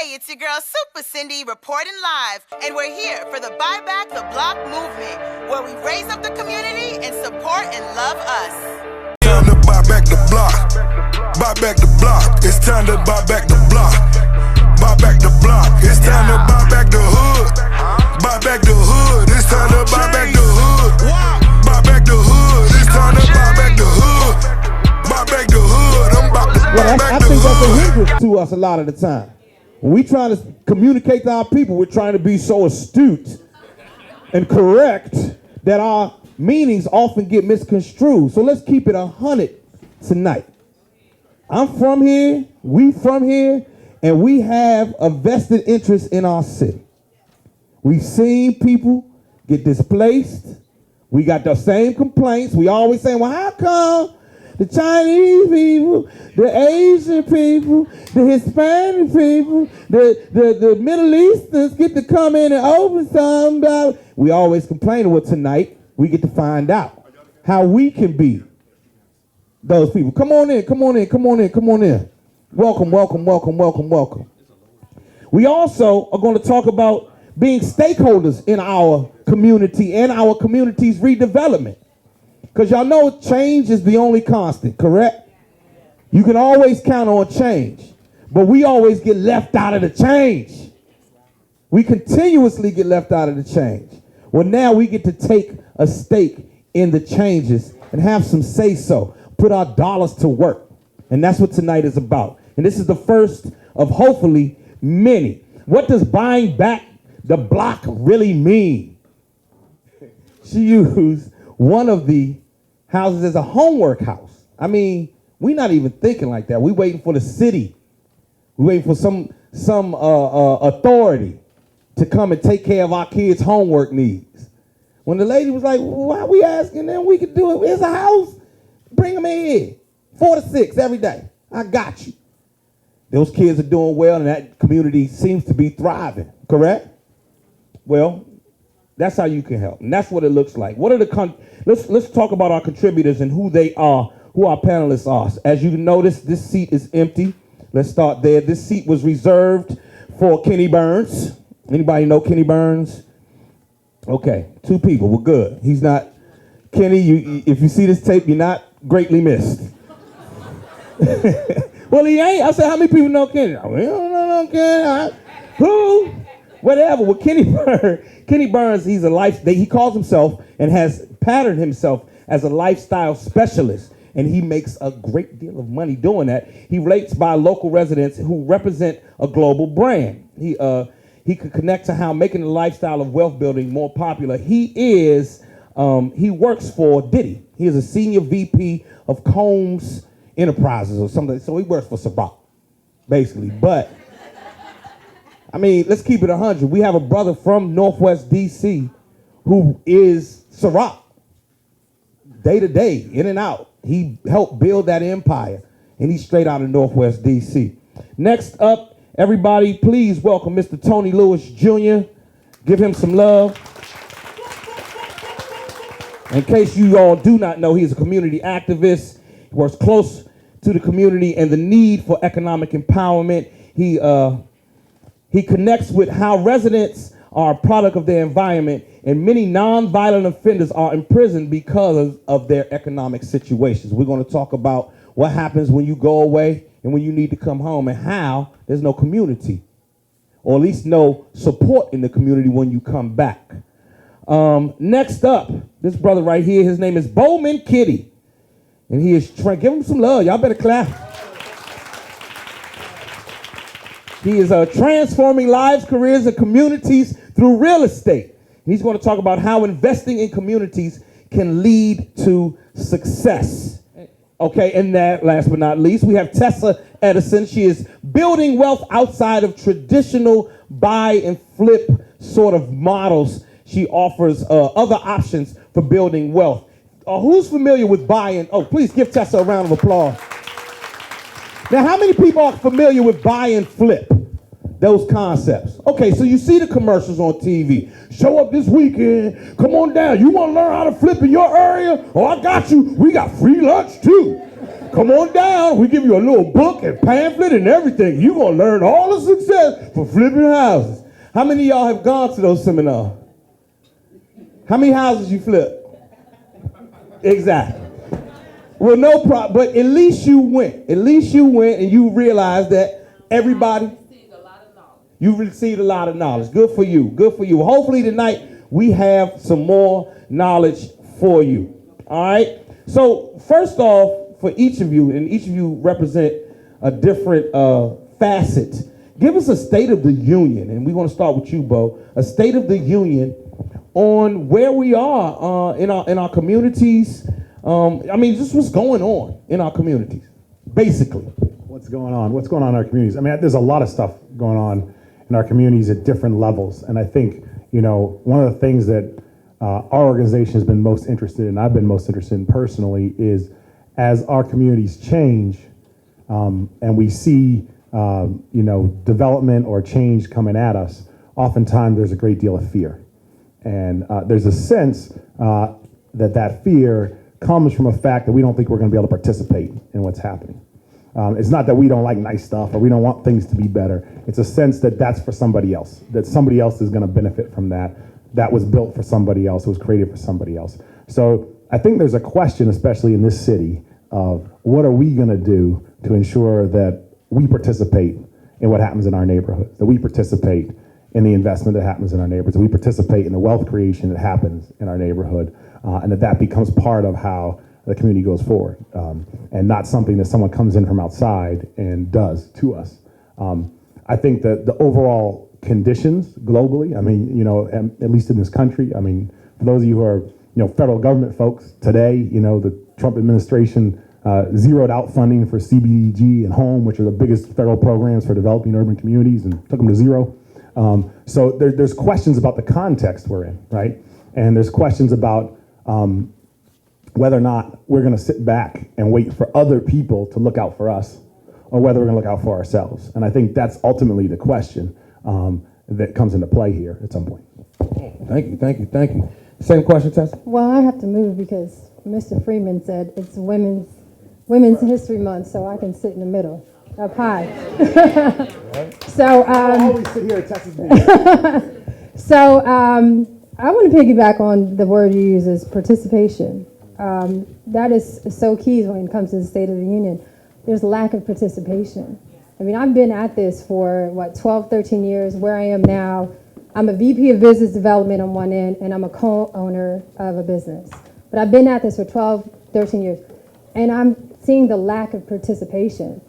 Hey, it's your girl Super Cindy reporting live, and we're here for the Buy Back the Block movement, where we raise up the community and support and love us. Time to buy back the block. Buy back the block. It's time to buy back the block. Buy back the block. It's time to buy back the hood. Buy back the hood. It's time to buy back the hood. Buy back the hood. It's time to buy back the hood. Buy back the hood. I'm about to buy back the hood. I think that's a hindrance to us a lot of the time. When we try to communicate to our people, we're trying to be so astute and correct that our meanings often get misconstrued. So let's keep it 100 tonight. I'm from here, we from here, and we have a vested interest in our city. We've seen people get displaced. We got the same complaints. We always say, well, how come the Chinese people, the Asian people, the Hispanic people, the Middle Easterns get to come in and open something about it? We always complain. Well, tonight we get to find out how we can be those people. Come on in, come on in, come on in, come on in. Welcome, welcome, welcome, welcome, welcome. We also are going to talk about being stakeholders in our community and our community's redevelopment. Because y'all know change is the only constant, correct? You can always count on change, but we always get left out of the change. We continuously get left out of the change. Well, now we get to take a stake in the changes and have some say-so, put our dollars to work. And that's what tonight is about. And this is the first of hopefully many. What does buying back the block really mean? She used one of the houses as a homework house. I mean, we're not even thinking like that. We're waiting for the city. We're waiting for some authority to come and take care of our kids' homework needs. When the lady was like, why are we asking them? We could do it. Here's a house. Bring them in here. 4 to 6 every day. I got you. Those kids are doing well, and that community seems to be thriving, correct? Well, that's how you can help, and that's what it looks like. What are the let's talk about our contributors and who they are, who our panelists are. As you notice, this seat is empty. Let's start there. This seat was reserved for Kenny Burns. Anybody know Kenny Burns? Okay, 2 people. We're good. He's not Kenny. If you see this tape, you're not greatly missed. Well, he ain't. I said, how many people know Kenny? We don't know Kenny. Who? Whatever. Well, Kenny Burns, he's a he calls himself and has patterned himself as a lifestyle specialist, and he makes a great deal of money doing that. He relates by local residents who represent a global brand. He could connect to how making the lifestyle of wealth building more popular. He works for Diddy. He is a senior VP of Combs Enterprises or something. So he works for Ciroc, basically. But I mean, let's keep it 100. We have a brother from Northwest DC who is Ciroc, day to day, in and out. He helped build that empire, and he's straight out of Northwest DC. Next up, everybody, please welcome Mr. Tony Lewis Jr. Give him some love. In case you all do not know, he's a community activist. He works close to the community and the need for economic empowerment. He connects with how residents are a product of their environment, and many nonviolent offenders are imprisoned because of their economic situations. We're going to talk about what happens when you go away and when you need to come home, and how there's no community, or at least no support in the community when you come back. Next up, this brother right here, his name is Bowman Kitty. And he is give him some love. Y'all better clap. He is transforming lives, careers, and communities through real estate. He's going to talk about how investing in communities can lead to success. Okay, and that, last but not least, we have Tessa Edison. She is building wealth outside of traditional buy and flip sort of models. She offers other options for building wealth. Who's familiar with buying? Oh, please give Tessa a round of applause. Now, how many people are familiar with buy and flip? Those concepts. Okay, so you see the commercials on TV. Show up this weekend. Come on down. You want to learn how to flip in your area? Oh, I got you. We got free lunch, too. Come on down. We give you a little book and pamphlet and everything. You're going to learn all the success for flipping houses. How many of y'all have gone to those seminars? How many houses you flip? Exactly. Well, no problem. But at least you went. At least you went and you realized that everybody... You received a lot of knowledge. Good for you. Good for you. Hopefully tonight we have some more knowledge for you. All right? So first off, for each of you, and each of you represent a different facet, give us a state of the union. And we're going to start with you, Bo. A state of the union on where we are in our communities. Just what's going on in our communities, basically. What's going on? What's going on in our communities? I mean, there's a lot of stuff going on in our communities at different levels. And I think, one of the things that our organization has been most interested in, I've been most interested in personally, is as our communities change and we see, development or change coming at us, oftentimes there's a great deal of fear. And there's a sense that fear comes from a fact that we don't think we're going to be able to participate in what's happening. It's not that we don't like nice stuff or we don't want things to be better. It's a sense that that's for somebody else, that somebody else is going to benefit from that. That was built for somebody else, it was created for somebody else. So I think there's a question, especially in this city, of what are we going to do to ensure that we participate in what happens in our neighborhoods, that we participate in the investment that happens in our neighborhoods, that we participate in the wealth creation that happens in our neighborhood, and that becomes part of how the community goes forward, and not something that someone comes in from outside and does to us. I think that the overall conditions globally, at least in this country, for those of you who are, federal government folks today, the Trump administration zeroed out funding for CBG and HOME, which are the biggest federal programs for developing urban communities, and took them to zero. So there's questions about the context we're in, right? And there's questions about whether or not we're going to sit back and wait for other people to look out for us, or whether we're going to look out for ourselves. And I think that's ultimately the question that comes into play here at some point. Thank you. Same question, Tessa? Well, I have to move because Mr. Freeman said it's Women's History Month, so I can sit in the middle, up high. So I always sit here at Tessa's meeting. So I want to piggyback on the word you use as participation. That is so key when it comes to the State of the Union. There's lack of participation. I've been at this for 12, 13 years. Where I am now, I'm a VP of Business Development on one end, and I'm a co-owner of a business. But I've been at this for 12, 13 years, and I'm seeing the lack of participation.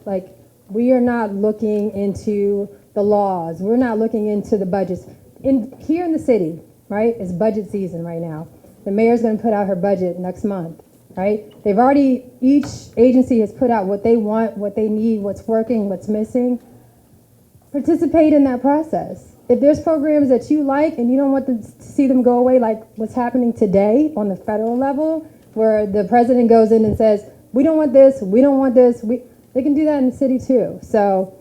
We are not looking into the laws. We're not looking into the budgets. Here in the city, right, it's budget season right now. The mayor's going to put out her budget next month, right? Each agency has put out what they want, what they need, what's working, what's missing. Participate in that process. If there's programs that you like and you don't want to see them go away, like what's happening today on the federal level, where the president goes in and says, we don't want this, they can do that in the city too. So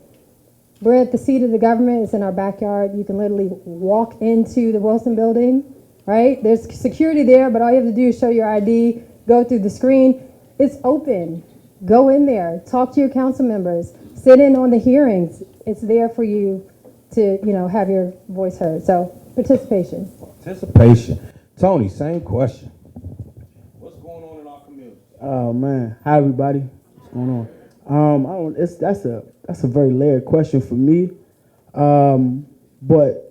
we're at the seat of the government. It's in our backyard. You can literally walk into the Wilson building, right? There's security there, but all you have to do is show your ID, go through the screen. It's open. Go in there. Talk to your council members. Sit in on the hearings. It's there for you to, have your voice heard. So participation. Tony, same question. What's going on in our community? Oh man, hi everybody. What's going on? That's a very layered question for me. But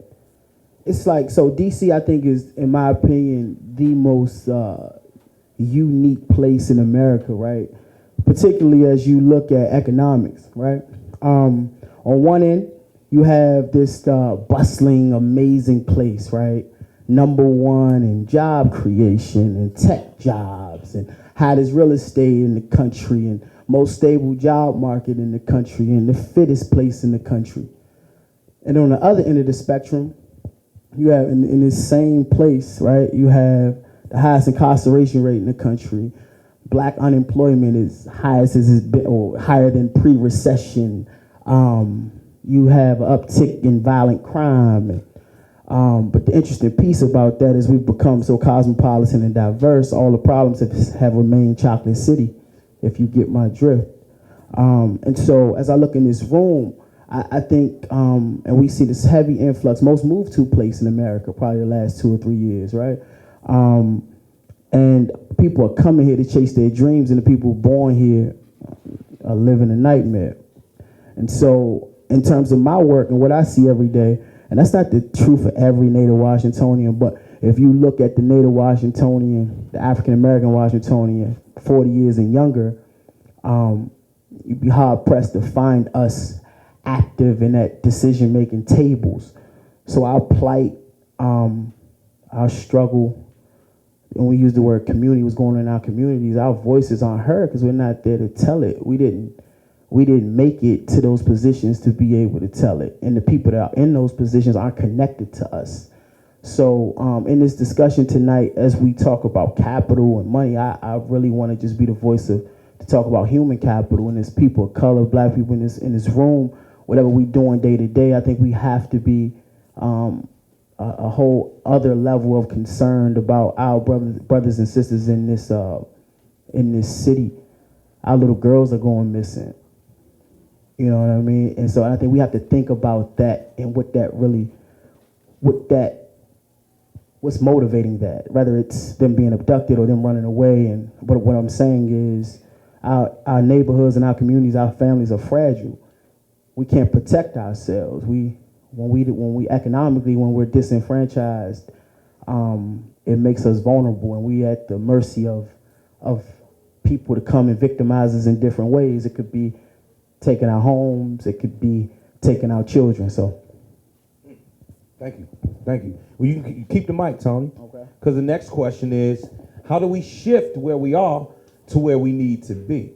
it's so DC, I think, is, in my opinion, the most unique place in America, right? Particularly as you look at economics, right? On one end, you have this bustling, amazing place, right? Number one in job creation and tech jobs and hottest real estate in the country and most stable job market in the country and the fittest place in the country. And on the other end of the spectrum, you have in this same place, right? You have the highest incarceration rate in the country. Black unemployment is highest as it's been, or higher than pre-recession. You have an uptick in violent crime. But the interesting piece about that is we've become so cosmopolitan and diverse. All the problems have remained Chocolate City. if you get my drift. And so as I look in this room, I think, and we see this heavy influx. Most move to place in America probably the last 2 or 3 years, right? And people are coming here to chase their dreams, and the people born here are living a nightmare. And so in terms of my work and what I see every day, and that's not the truth for every Native Washingtonian, but if you look at the Native Washingtonian, the African-American Washingtonian, 40 years and younger, you'd be hard-pressed to find us active in that decision-making tables. So our plight, our struggle, when we use the word community, what's going on in our communities, our voices aren't heard because we're not there to tell it. We didn't make it to those positions to be able to tell it. And the people that are in those positions aren't connected to us. So in this discussion tonight, as we talk about capital and money, I really want to just be the voice to talk about human capital, and there's people of color, black people in this room, whatever we doing day to day. I think we have to be a whole other level of concerned about our brothers and sisters in this city. Our little girls are going missing. You know what I mean? And so I think we have to think about that and what's motivating that, whether it's them being abducted or them running away. But what I'm saying is our neighborhoods and our communities, our families are fragile. We can't protect ourselves. When we economically, when we're disenfranchised, it makes us vulnerable, and we at the mercy of people to come and victimize us in different ways. It could be taking our homes, it could be taking our children. So, thank you. Well, you keep the mic, Tony. Okay. Because the next question is, how do we shift where we are to where we need to be?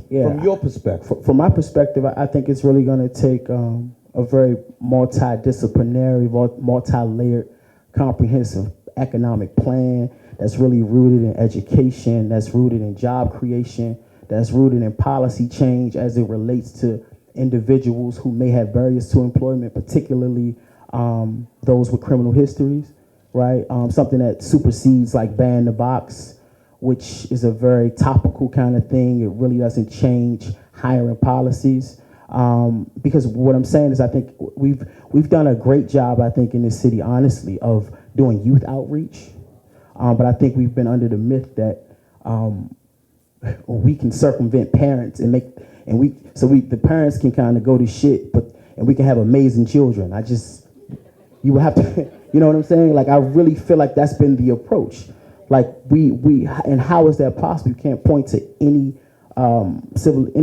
Yeah. From your perspective. From my perspective, I think it's really going to take a very multidisciplinary, multi-layered, comprehensive economic plan that's really rooted in education, that's rooted in job creation, that's rooted in policy change as it relates to individuals who may have barriers to employment, particularly those with criminal histories, right? Something that supersedes like ban the box, which is a very topical kind of thing. It really doesn't change hiring policies. Because what I'm saying is I think we've done a great job, I think, in this city, honestly, of doing youth outreach. But I think we've been under the myth that we can circumvent parents and the parents can kind of go to shit, and we can have amazing children. You would have to, you know what I'm saying? Like, I really feel like that's been the approach. Like and how is that possible? You can't point to any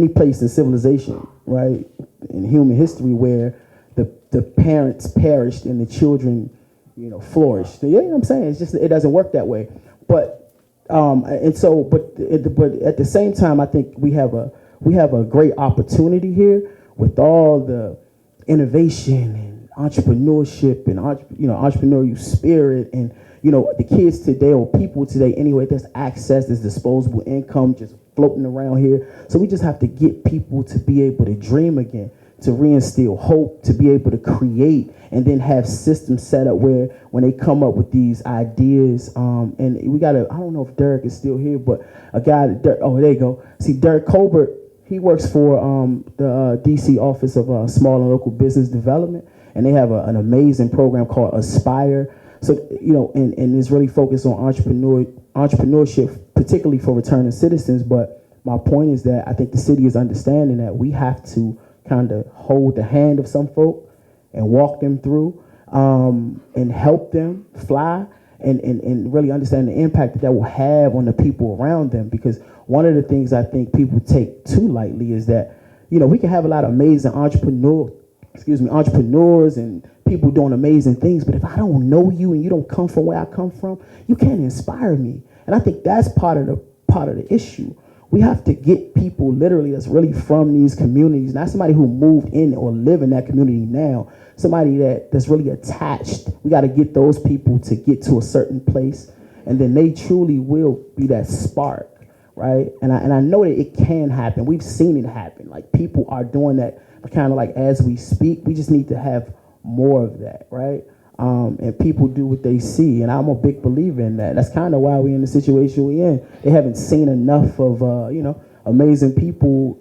place in civilization, right, in human history where the parents perished and the children, flourished. You know what I'm saying? It's just, it doesn't work that way. But at the same time, I think we have a great opportunity here with all the innovation and entrepreneurship and entrepreneurial spirit and the kids today, or people today anyway, there's access, there's disposable income just floating around here. So we just have to get people to be able to dream again, to reinstill hope, to be able to create, and then have systems set up where when they come up with these ideas, and we got I don't know if Derek is still here, but a guy, there you go. See, Derek Colbert, he works for the DC Office of Small and Local Business Development, and they have an amazing program called Aspire. So, and it's really focused on entrepreneurship, particularly for returning citizens. But my point is that I think the city is understanding that we have to kind of hold the hand of some folk and walk them through and help them fly and really understand the impact that will have on the people around them. Because one of the things I think people take too lightly is that, we can have a lot of amazing entrepreneurs and people doing amazing things, but if I don't know you and you don't come from where I come from, you can't inspire me. And I think that's part of the issue. We have to get people literally that's really from these communities, not somebody who moved in or live in that community now, somebody that's really attached. We got to get those people to get to a certain place, and then they truly will be that spark, right? And I know that it can happen. We've seen it happen. Like, people are doing that kind of like as we speak. We just need to have more of that, right? And people do what they see, and I'm a big believer in that. That's kind of why we're in the situation we're in. They haven't seen enough of amazing people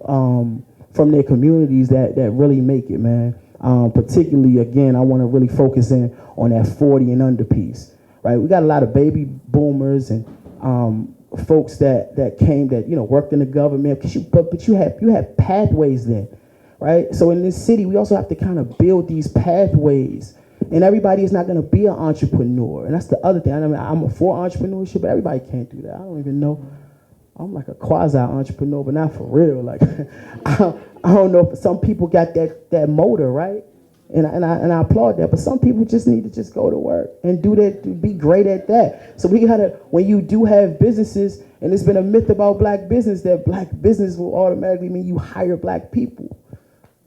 from their communities that really make it, man. Particularly, again, I want to really focus in on that 40 and under piece, right? We got a lot of baby boomers and folks that came that worked in the government, but you have pathways then, right? So in this city, we also have to kind of build these pathways. And everybody is not going to be an entrepreneur. And that's the other thing. I mean, I'm for entrepreneurship, but everybody can't do that. I don't even know. I'm like a quasi-entrepreneur, but not for real. Like, I don't know if some people got that motor, right? And I applaud that. But some people just need to just go to work and do that, be great at that. So we gotta, when you do have businesses, and it's been a myth about black business that black business will automatically mean you hire black people.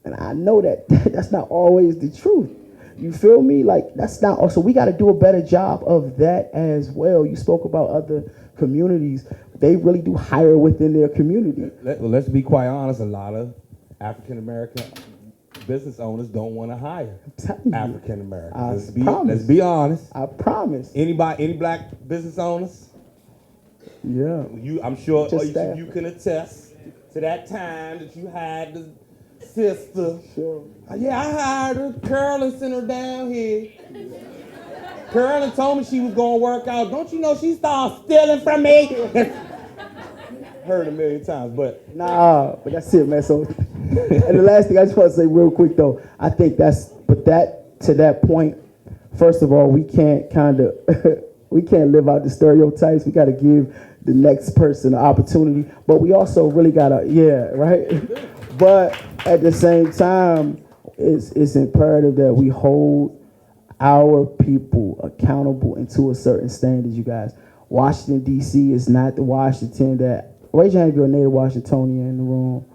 And I know that that's not always the truth. You feel me? Like, that's not, so we got to do a better job of that as well. You spoke about other communities. They really do hire within their community. Let's be quite honest. A lot of African-American business owners don't want to hire African-Americans. Let's be honest. I promise. Any black business owners? Yeah. I'm sure you can attest to that time that you had the sister. Sure. Yeah, I hired her. Carolyn sent her down here. Carolyn told me she was going to work out. Don't you know she started stealing from me? Heard a million times, but... Nah, but that's it, man. So, and the last thing I just want to say real quick, though, I think to that point, first of all, we can't we can't live out the stereotypes. We got to give the next person an opportunity, but we also really got to, right? But at the same time, it's imperative that we hold our people accountable and to a certain standard, you guys. Washington, D.C. is not the Washington that... Raise your hand if you're a native Washingtonian in the room.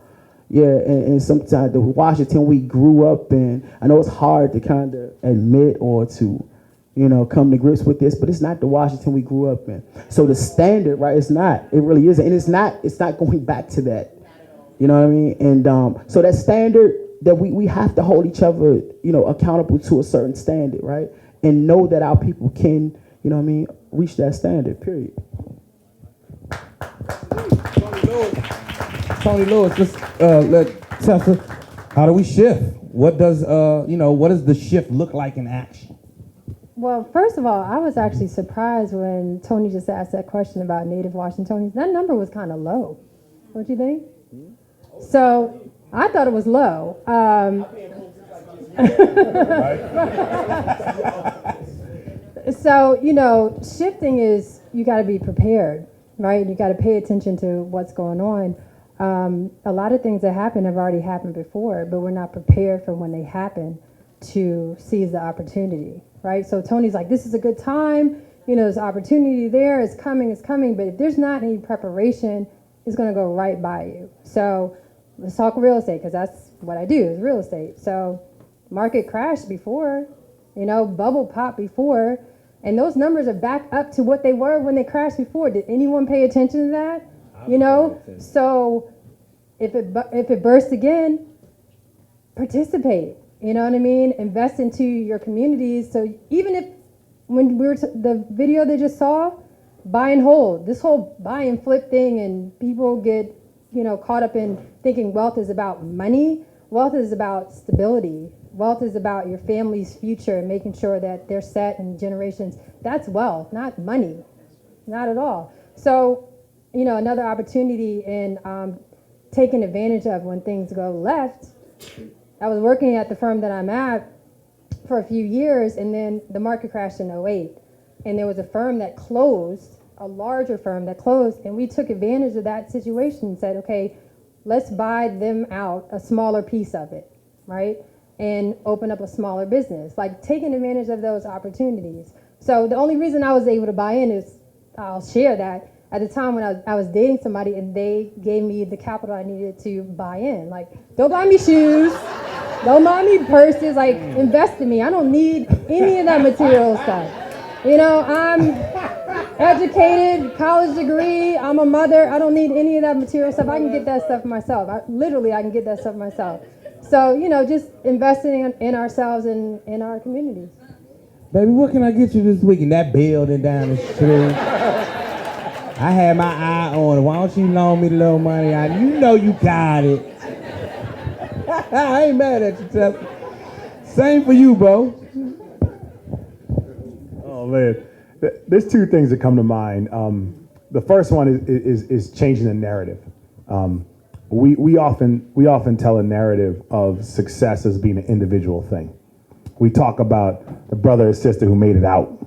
Yeah, and sometimes the Washington we grew up in, I know it's hard to kind of admit or to, come to grips with this, but it's not the Washington we grew up in. So the standard, right, it's not. It really isn't. And it's not going back to that. You know what I mean? And so that standard that we have to hold each other, accountable to a certain standard, right? And know that our people can, reach that standard, period. Tony Lewis, just let Tessa, how do we shift? What does the shift look like in action? Well, first of all, I was actually surprised when Tony just asked that question about native Washingtonians. That number was kind of low, don't you think? So I thought it was low. So, shifting is, you got to be prepared, right? You got to pay attention to what's going on. A lot of things that happen have already happened before, but we're not prepared for when they happen to seize the opportunity, right? So Tony's like, this is a good time. There's opportunity there. It's coming. But if there's not any preparation, it's going to go right by you. So let's talk real estate, because that's what I do, is real estate. So market crashed before, bubble popped before, and those numbers are back up to what they were when they crashed before. Did anyone pay attention to that? So if it bursts again, participate. You know what I mean? Invest into your communities. So even if, when we were the video they just saw, buy and hold, this whole buy and flip thing, and people get caught up in thinking wealth is about money. Wealth is about stability. Wealth is about your family's future and making sure that they're set in generations. That's wealth, not money, not at all. So, another opportunity in taking advantage of when things go left. I was working at the firm that I'm at for a few years, and then the market crashed in 2008. And there was a firm that closed, a larger firm that closed, and we took advantage of that situation and said, okay, let's buy them out, a smaller piece of it, right? And open up a smaller business, like taking advantage of those opportunities. So the only reason I was able to buy in is, I'll share that, at the time when I was dating somebody and they gave me the capital I needed to buy in. Like, don't buy me shoes, don't buy me purses, like, invest in me. I don't need any of that material stuff. I'm educated, college degree, I'm a mother, I don't need any of that material stuff. I can get that stuff myself. I can get that stuff myself. So, just investing in ourselves and in our communities. Baby, what can I get you this week in that building down the street? I had my eye on it. Why don't you loan me the little money? You know you got it. I ain't mad at you, Tessa. Same for you, Bo. Oh man, there's two things that come to mind. The first one is changing the narrative. We often tell a narrative of success as being an individual thing. We talk about the brother or sister who made it out,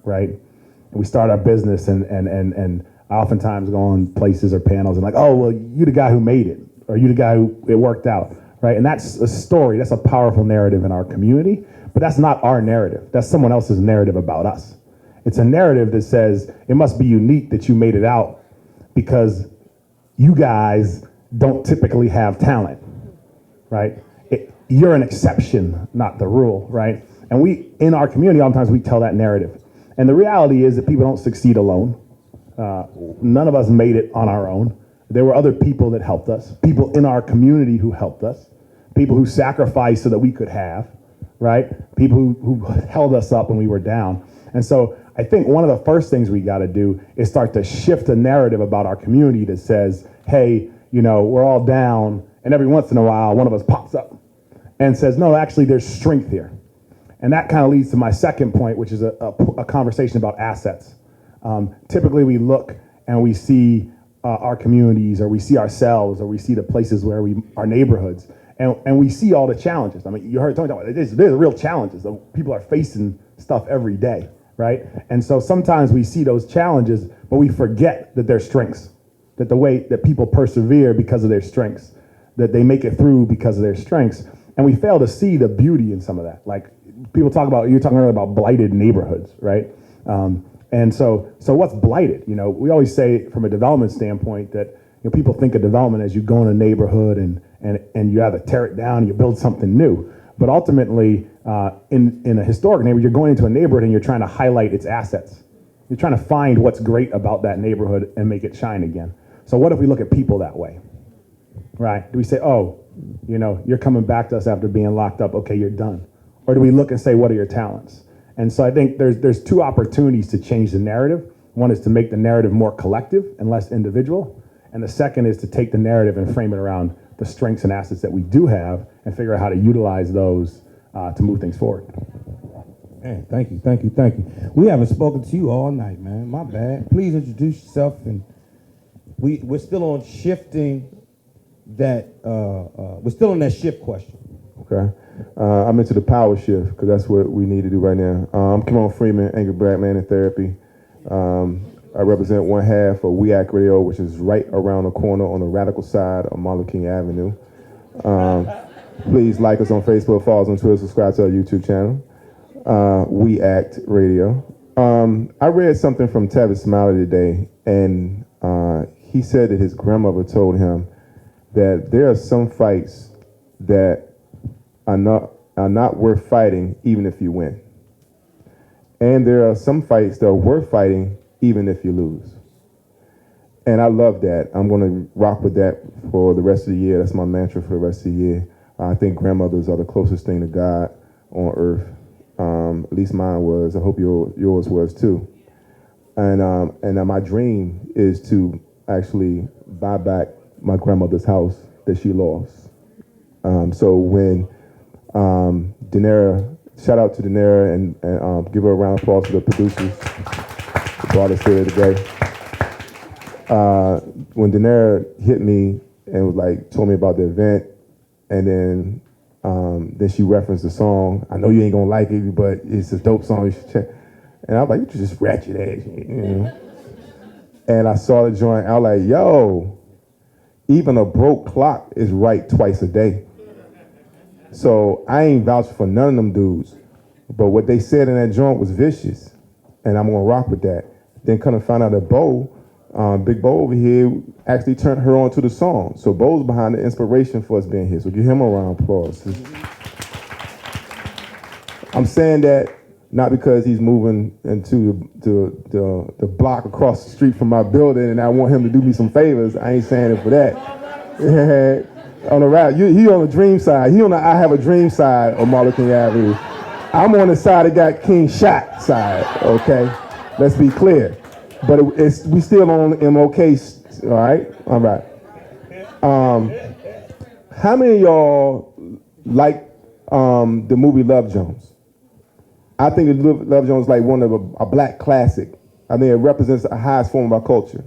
right? And we start our business and I oftentimes go on places or panels and like, oh, well, you the guy who made it, or you the guy who it worked out, right? And that's a story, that's a powerful narrative in our community, but that's not our narrative. That's someone else's narrative about us. It's a narrative that says it must be unique that you made it out because you guys don't typically have talent, right? You're an exception, not the rule, right? And we, in our community, oftentimes we tell that narrative. And the reality is that people don't succeed alone. None of us made it on our own. There were other people that helped us, people in our community who helped us, people who sacrificed so that we could have, right? People who held us up when we were down. And so I think one of the first things we got to do is start to shift a narrative about our community that says, hey, you know, we're all down, and every once in a while, one of us pops up and says, no, actually, there's strength here. And that kind of leads to my second point, which is a conversation about assets. Typically, we look and we see our communities, or we see ourselves, or we see the places where our neighborhoods, and we see all the challenges. I mean, you heard Tony talk about it. There's real challenges. People are facing stuff every day, right? And so sometimes we see those challenges, but we forget that they're strengths, that the way that people persevere because of their strengths, that they make it through because of their strengths. And we fail to see the beauty in some of that. Like people talk about, you're talking earlier about blighted neighborhoods, right? And so what's blighted? You know, we always say from a development standpoint that, you know, people think of development as you go in a neighborhood and you either tear it down, and you build something new. But ultimately, in a historic neighborhood, you're going into a neighborhood and you're trying to highlight its assets. You're trying to find what's great about that neighborhood and make it shine again. So what if we look at people that way, right? Do we say, oh, you know, you're coming back to us after being locked up, okay, you're done? Or do we look and say, what are your talents? And so I think there's two opportunities to change the narrative. One is to make the narrative more collective and less individual. And the second is to take the narrative and frame it around the strengths and assets that we do have and figure out how to utilize those to move things forward. Man, thank you. We haven't spoken to you all night, man. My bad. Please introduce yourself. And we're still on shifting that, we're still on that shift question. Okay. I'm into the power shift because that's what we need to do right now. I'm Kimon Freeman, Angry Black Man in Therapy. I represent one half of We Act Radio, which is right around the corner on the radical side of Martin Luther King Avenue. Please like us on Facebook, follow us on Twitter, subscribe to our YouTube channel. We Act Radio. I read something from Tavis Smiley today, and he said that his grandmother told him that there are some fights that are not worth fighting even if you win. And there are some fights that are worth fighting even if you lose. And I love that. I'm going to rock with that for the rest of the year. That's my mantra for the rest of the year. I think grandmothers are the closest thing to God on earth. At least mine was. I hope yours was too. And my dream is to actually buy back my grandmother's house that she lost. So when Daenerys, shout out to Daenerys and give her a round of applause for the producers who brought us here today. When Daenerys hit me and was like, told me about the event, and then she referenced the song. I know you ain't gonna like it, but it's a dope song. You should check. And I was like, you just ratchet ass, you know? And I saw the joint. I was like, yo, even a broke clock is right twice a day. So I ain't vouching for none of them dudes. But what they said in that joint was vicious. And I'm gonna rock with that. Then come to find out that Bo, Big Bo over here, actually turned her on to the song. So Bo's behind the inspiration for us being here. So give him a round of applause. I'm saying that not because he's moving into the block across the street from my building and I want him to do me some favors. I ain't saying it for that. On the rap, he on the dream side. He on the I have a dream side of Martin Luther King Avenue. I'm on the side that got King shot side, okay? Let's be clear. but we still on MOK. All right, all right. How many of y'all like the movie Love Jones? I think Love Jones is like one of a black classic. I think it represents the highest form of our culture.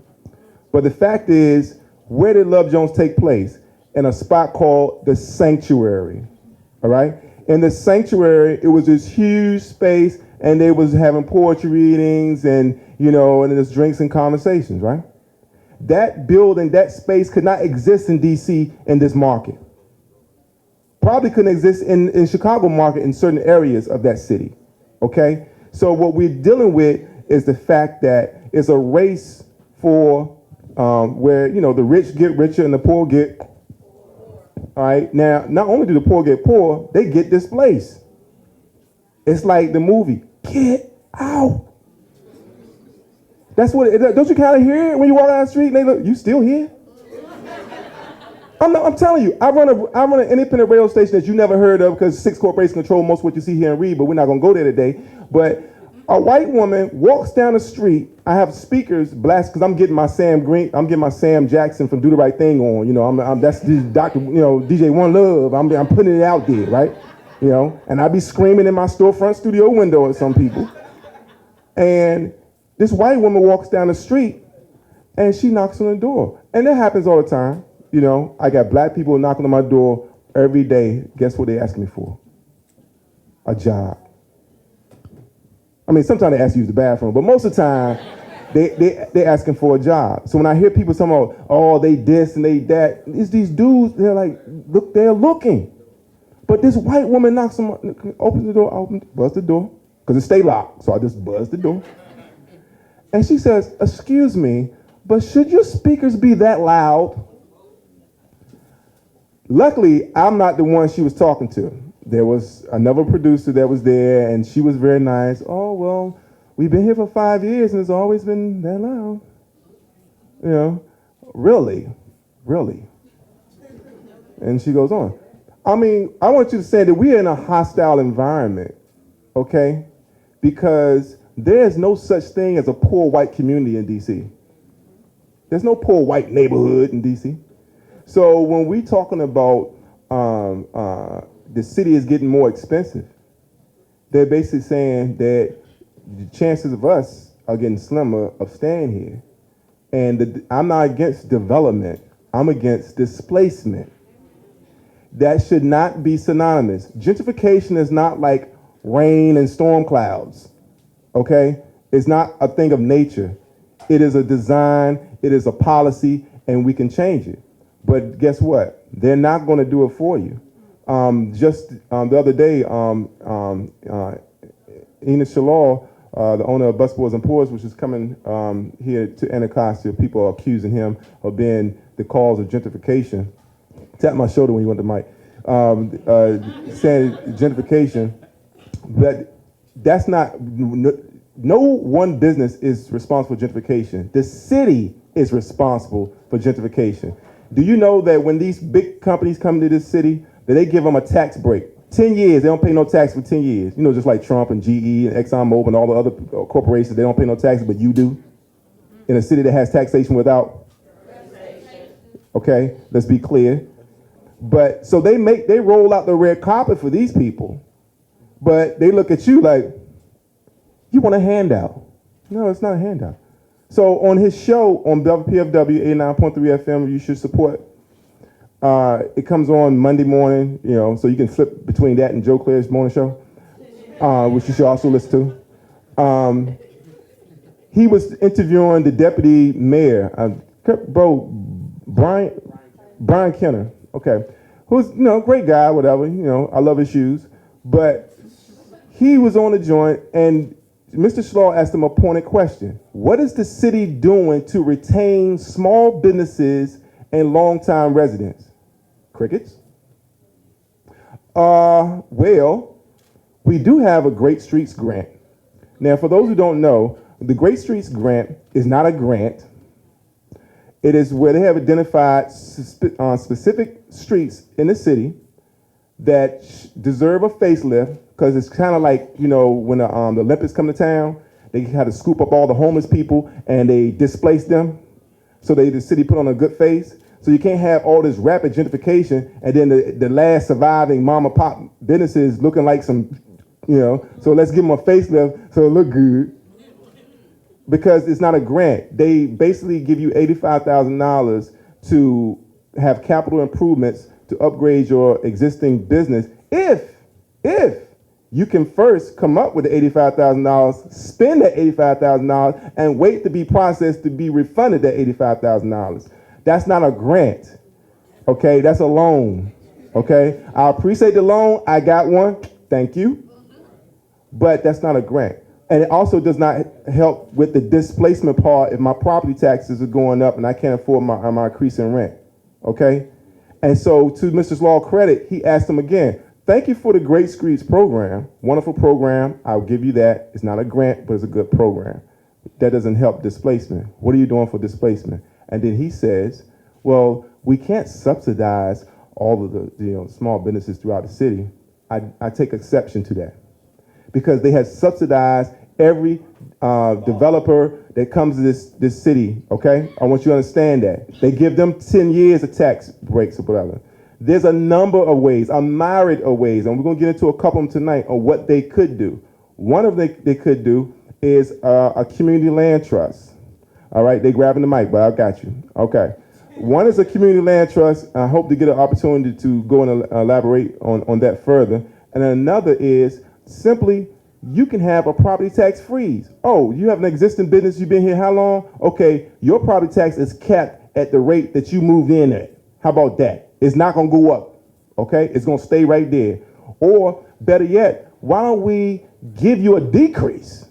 But the fact is, where did Love Jones take place? In a spot called the Sanctuary. All right? In the Sanctuary, it was this huge space, and they was having poetry readings and, and there's drinks and conversations, right? That building, that space could not exist in DC in this market. Probably couldn't exist in Chicago market in certain areas of that city. Okay? So what we're dealing with is the fact that it's a race for where, the rich get richer and the poor get, all right? Now, not only do the poor get poor, they get displaced. It's like the movie, Get Out. That's what, don't you kind of hear it when you walk down the street and they look, you still here? I'm telling you, I run an independent radio station that you never heard of because 6 corporations control most of what you see here and read, but we're not going to go there today. But a white woman walks down the street. I have speakers blast because I'm getting my Sam Jackson from Do the Right Thing on. That's Dr. DJ One Love. I'm putting it out there, right? And I be screaming in my storefront studio window at some people. And this white woman walks down the street and she knocks on the door. And that happens all the time. I got black people knocking on my door every day. Guess what they asking me for? A job. I mean, sometimes they ask you to use the bathroom, but most of the time, they asking for a job. So when I hear people talking about, oh, they this and they that, it's these dudes, they're like, look, they're looking. But this white woman knocks on opens the door, buzz the door, because it stay locked, so I just buzz the door. And she says, excuse me, but should your speakers be that loud? Luckily, I'm not the one she was talking to. There was another producer that was there, and she was very nice. Oh, well, we've been here for 5 years, and it's always been that loud. Really? And she goes on. I mean, I want you to say that we are in a hostile environment, okay? Because there's no such thing as a poor white community in D.C. There's no poor white neighborhood in D.C. So when we're talking about the city is getting more expensive, they're basically saying that the chances of us are getting slimmer of staying here. And I'm not against development. I'm against displacement. That should not be synonymous. Gentrification is not like rain and storm clouds, okay? It's not a thing of nature. It is a design, it is a policy, and we can change it. But guess what? They're not going to do it for you. Just the other day, Ina Shalal, the owner of Busboys and Poors, which is coming here to Anacostia, people are accusing him of being the cause of gentrification. Tap my shoulder when you want the mic. Saying gentrification, but that's not, no one business is responsible for gentrification. The city is responsible for gentrification. Do you know that when these big companies come to this city, that they give them a tax break? 10 years, they don't pay no tax for 10 years. Just like Trump and GE and ExxonMobil and all the other corporations, they don't pay no taxes, but you do. In a city that has taxation without. Okay, let's be clear. But so they roll out the red carpet for these people, but they look at you like, you want a handout. No, it's not a handout. So on his show on WPFW 89.3 FM, you should support. It comes on Monday morning, so you can flip between that and Joe Claire's morning show, which you should also listen to. He was interviewing the deputy mayor, Brian Kenner, okay, who's, great guy, whatever, I love his shoes, but he was on the joint and Mr. Shalal asked him a pointed question. What is the city doing to retain small businesses and longtime residents? Crickets. Well, we do have a Great Streets Grant. Now, for those who don't know, the Great Streets Grant is not a grant. It is where they have identified specific streets in the city that deserve a facelift, because it's kind of like, when the Olympics come to town, they had to scoop up all the homeless people and they displaced them. So the city put on a good face. So you can't have all this rapid gentrification and then the last surviving mom and pop businesses looking like some, so let's give them a facelift so it look good. Because it's not a grant. They basically give you $85,000 to have capital improvements to upgrade your existing business if you can first come up with the $85,000, spend that $85,000, and wait to be processed to be refunded that $85,000. That's not a grant, okay? That's a loan, okay? I appreciate the loan. I got one. Thank you. But that's not a grant. And it also does not help with the displacement part if my property taxes are going up and I can't afford my increase in rent, okay? And so to Mr. Law's credit, he asked him again, thank you for the Great Streets program. Wonderful program. I'll give you that. It's not a grant, but it's a good program. That doesn't help displacement. What are you doing for displacement? And then he says, well, we can't subsidize all of the small businesses throughout the city. I take exception to that because they have subsidized every developer that comes to this city, okay? I want you to understand that. They give them 10 years of tax breaks or whatever. There's a number of ways, a myriad of ways, and we're going to get into a couple of them tonight on what they could do. One of them they could do is a community land trust. All right, they grabbing the mic, but I got you. Okay. One is a community land trust. I hope to get an opportunity to go and elaborate on that further. And then another is simply you can have a property tax freeze. Oh, you have an existing business, you've been here how long? Okay, your property tax is capped at the rate that you moved in at. How about that? It's not gonna go up, okay? It's gonna stay right there. Or better yet, why don't we give you a decrease?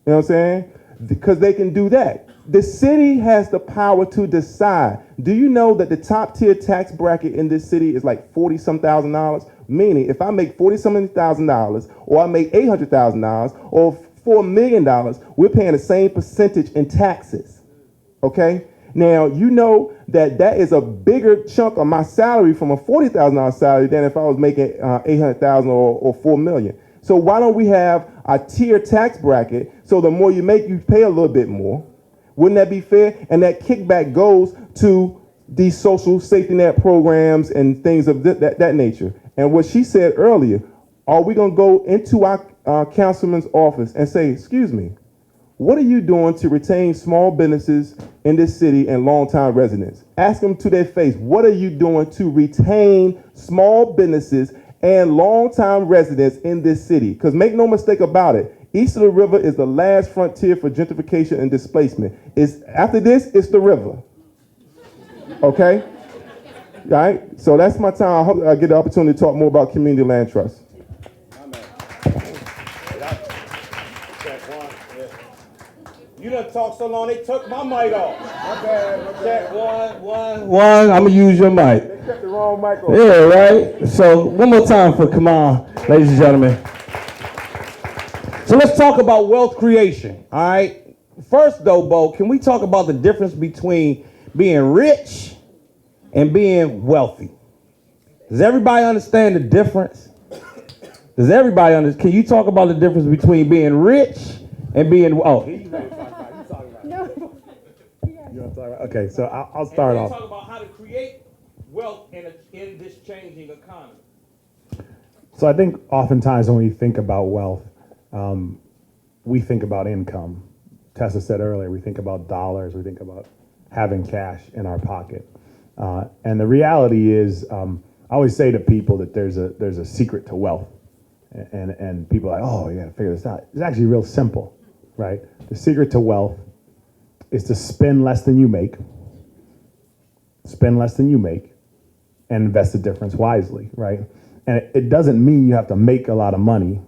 You know what I'm saying? Because they can do that. The city has the power to decide. Do you know that the top tier tax bracket in this city is like $40-some thousand? Meaning, if I make $40-something thousand, or I make $800,000, or $4 million, we're paying the same percentage in taxes. Okay? Now, you know that is a bigger chunk of my salary from a $40,000 salary than if I was making $800,000 or $4 million. So why don't we have a tier tax bracket so the more you make, you pay a little bit more? Wouldn't that be fair? And that kickback goes to these social safety net programs and things of that nature. And what she said earlier, are we going to go into our councilman's office and say, excuse me, what are you doing to retain small businesses in this city and longtime residents? Ask them to their face, what are you doing to retain small businesses and longtime residents in this city? Because make no mistake about it, east of the river is the last frontier for gentrification and displacement. After this, it's the river. Okay? All right? So that's my time. I hope I get the opportunity to talk more about community land trust. You done talked so long, they took my mic off. My bad. Check one. I'm going to use your mic. They kept the wrong mic on. Yeah, right? So one more time come on, ladies and gentlemen. So let's talk about wealth creation, all right? First, though, Bo, can we talk about the difference between being rich and being wealthy? Does everybody understand the difference? Does everybody understand? Can you talk about the difference between being rich and being, Okay, so I'll start off. Talk about how to create wealth in this changing economy. So I think oftentimes when we think about wealth, we think about income. Tessa said earlier, we think about dollars, we think about having cash in our pocket. And the reality is, I always say to people that there's a secret to wealth. And people are like, oh, you gotta figure this out. It's actually real simple, right? The secret to wealth is to spend less than you make, and invest the difference wisely, right? And it doesn't mean you have to make a lot of money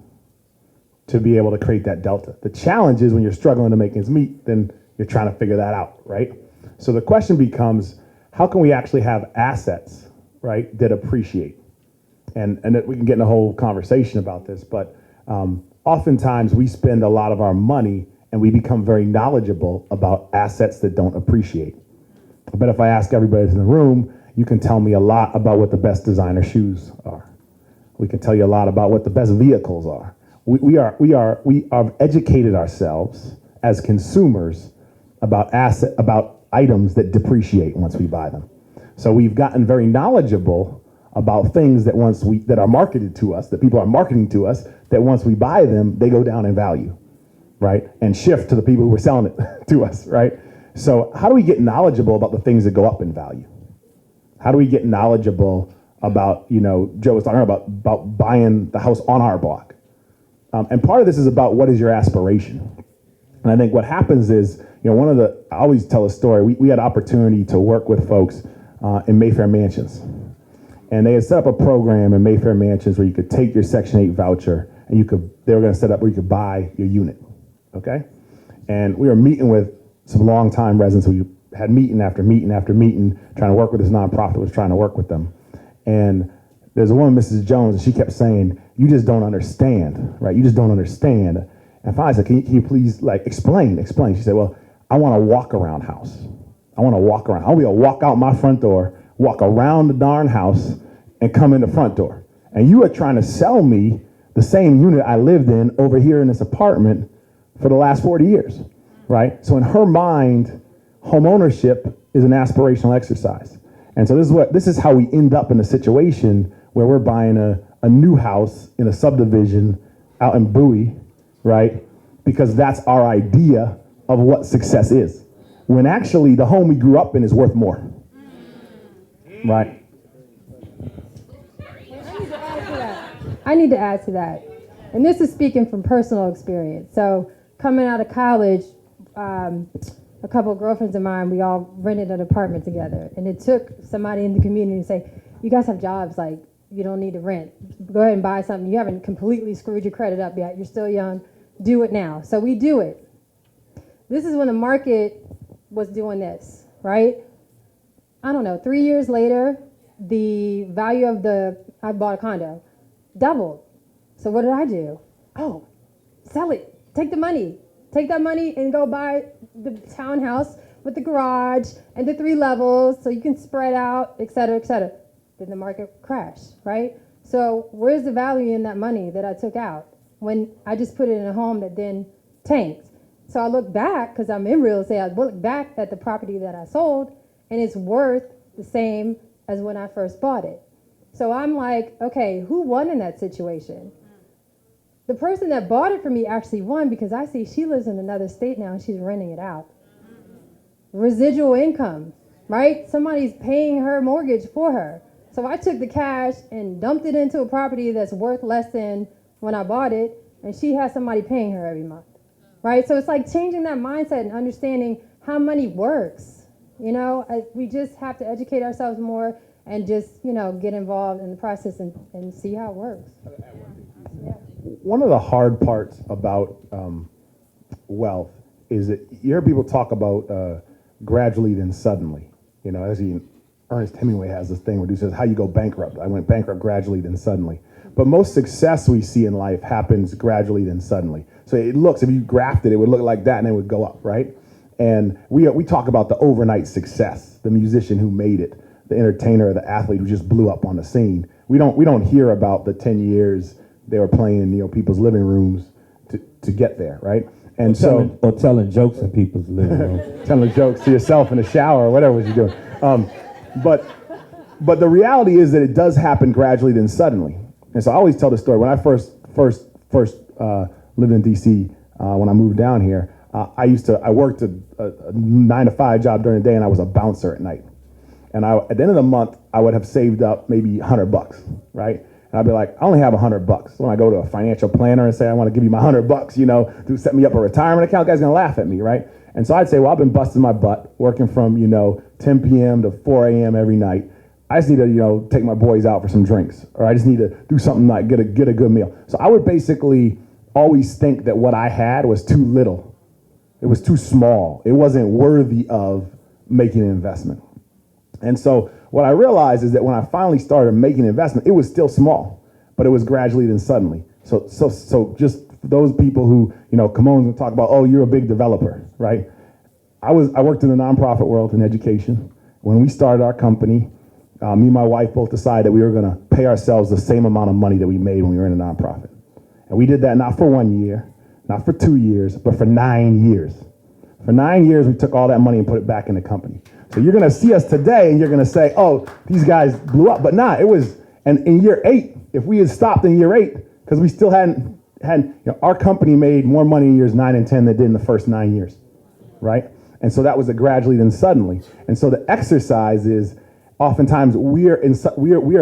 to be able to create that delta. The challenge is when you're struggling to make ends meet, then you're trying to figure that out, right? So the question becomes, how can we actually have assets, right, that appreciate? And that we can get in a whole conversation about this, but oftentimes we spend a lot of our money and we become very knowledgeable about assets that don't appreciate. I bet if I ask everybody in the room, you can tell me a lot about what the best designer shoes are. We can tell you a lot about what the best vehicles are. we have educated ourselves as consumers about items that depreciate once we buy them. So we've gotten very knowledgeable about things that that are marketed to us, that people are marketing to us, that once we buy them, they go down in value, right? And shift to the people who are selling it to us, right? So how do we get knowledgeable about the things that go up in value? How do we get knowledgeable about, Joe was talking about buying the house on our block? And part of this is about what is your aspiration? And I think what happens is, I always tell a story. We had opportunity to work with folks in Mayfair Mansions. And they had set up a program in Mayfair Mansions where you could take your Section 8 voucher and they were going to set up where you could buy your unit, okay? And we were meeting with some longtime residents. We had meeting after meeting after meeting, trying to work with this nonprofit that was trying to work with them. And there's a woman, Mrs. Jones, and she kept saying, you just don't understand, right? You just don't understand. And finally I said, can you please explain? She said, well, I want a walk around house. I want to walk around. I'll be able to walk out my front door, walk around the darn house, and come in the front door. And you are trying to sell me the same unit I lived in over here in this apartment for the last 40 years, right? So in her mind, home ownership is an aspirational exercise. And so this is how we end up in a situation where we're buying a new house in a subdivision out in Bowie, right? Because that's our idea of what success is. When actually the home we grew up in is worth more, right? I need to add to that. And this is speaking from personal experience. So coming out of college, a couple of girlfriends of mine, we all rented an apartment together. And it took somebody in the community to say, you guys have jobs, you don't need to rent. Go ahead and buy something. You haven't completely screwed your credit up yet. You're still young. Do it now. So we do it. This is when the market was doing this, right? I don't know, 3 years later, the value of I bought a condo, doubled. So what did I do? Oh, sell it. Take the money. Take that money and go buy the townhouse with the garage and the 3 levels so you can spread out, et cetera, et cetera. Then the market crashed, right? So where's the value in that money that I took out when I just put it in a home that then tanked? So I look back, because I'm in real estate, I look back at the property that I sold, and it's worth the same as when I first bought it. So I'm like, okay, who won in that situation? The person that bought it for me actually won, because I see she lives in another state now and she's renting it out. Residual income, right? Somebody's paying her mortgage for her. So I took the cash and dumped it into a property that's worth less than when I bought it, and she has somebody paying her every month, right? So it's like changing that mindset and understanding how money works. We just have to educate ourselves more and just, get involved in the process and see how it works. Yeah. One of the hard parts about wealth is that you hear people talk about gradually then suddenly. Ernest Hemingway has this thing where he says, how you go bankrupt. I went bankrupt gradually then suddenly. But most success we see in life happens gradually then suddenly. So if you graphed it, it would look like that and it would go up, right? And we talk about the overnight success, the musician who made it, the entertainer or the athlete who just blew up on the scene. We don't hear about the 10 years they were playing in people's living rooms to get there, right? And or telling jokes in people's living rooms. Telling jokes to yourself in the shower or whatever you're doing. But the reality is that it does happen gradually then suddenly. And so I always tell the story. When I first lived in DC, when I moved down here, I worked a 9-to-5 job during the day, and I was a bouncer at night. And at the end of the month, I would have saved up maybe $100, right? And I'd be like, I only have $100. So when I go to a financial planner and say, I want to give you my $100, to set me up a retirement account, the guy's gonna laugh at me, right? And so I'd say, well, I've been busting my butt, working from 10 p.m. to 4 a.m. every night. I just need to take my boys out for some drinks, or I just need to do something like get a good meal. So I would basically always think that what I had was too little. It was too small. It wasn't worthy of making an investment. And so what I realized is that when I finally started making an investment, it was still small, but it was gradually then suddenly. So just for those people who, come on and talk about, oh, you're a big developer, right? I worked in the nonprofit world in education. When we started our company, me and my wife both decided that we were going to pay ourselves the same amount of money that we made when we were in a nonprofit. And we did that not for 1 year, not for 2 years, but for 9 years. For 9 years, we took all that money and put it back in the company. So you're gonna see us today and you're gonna say, oh, these guys blew up. But nah, it was, and in year 8, if we had stopped in year 8, because we still hadn't, our company made more money in years 9 and 10 than it did in the first 9 years, right? And so that was a gradually then suddenly. And so the exercise is, oftentimes we are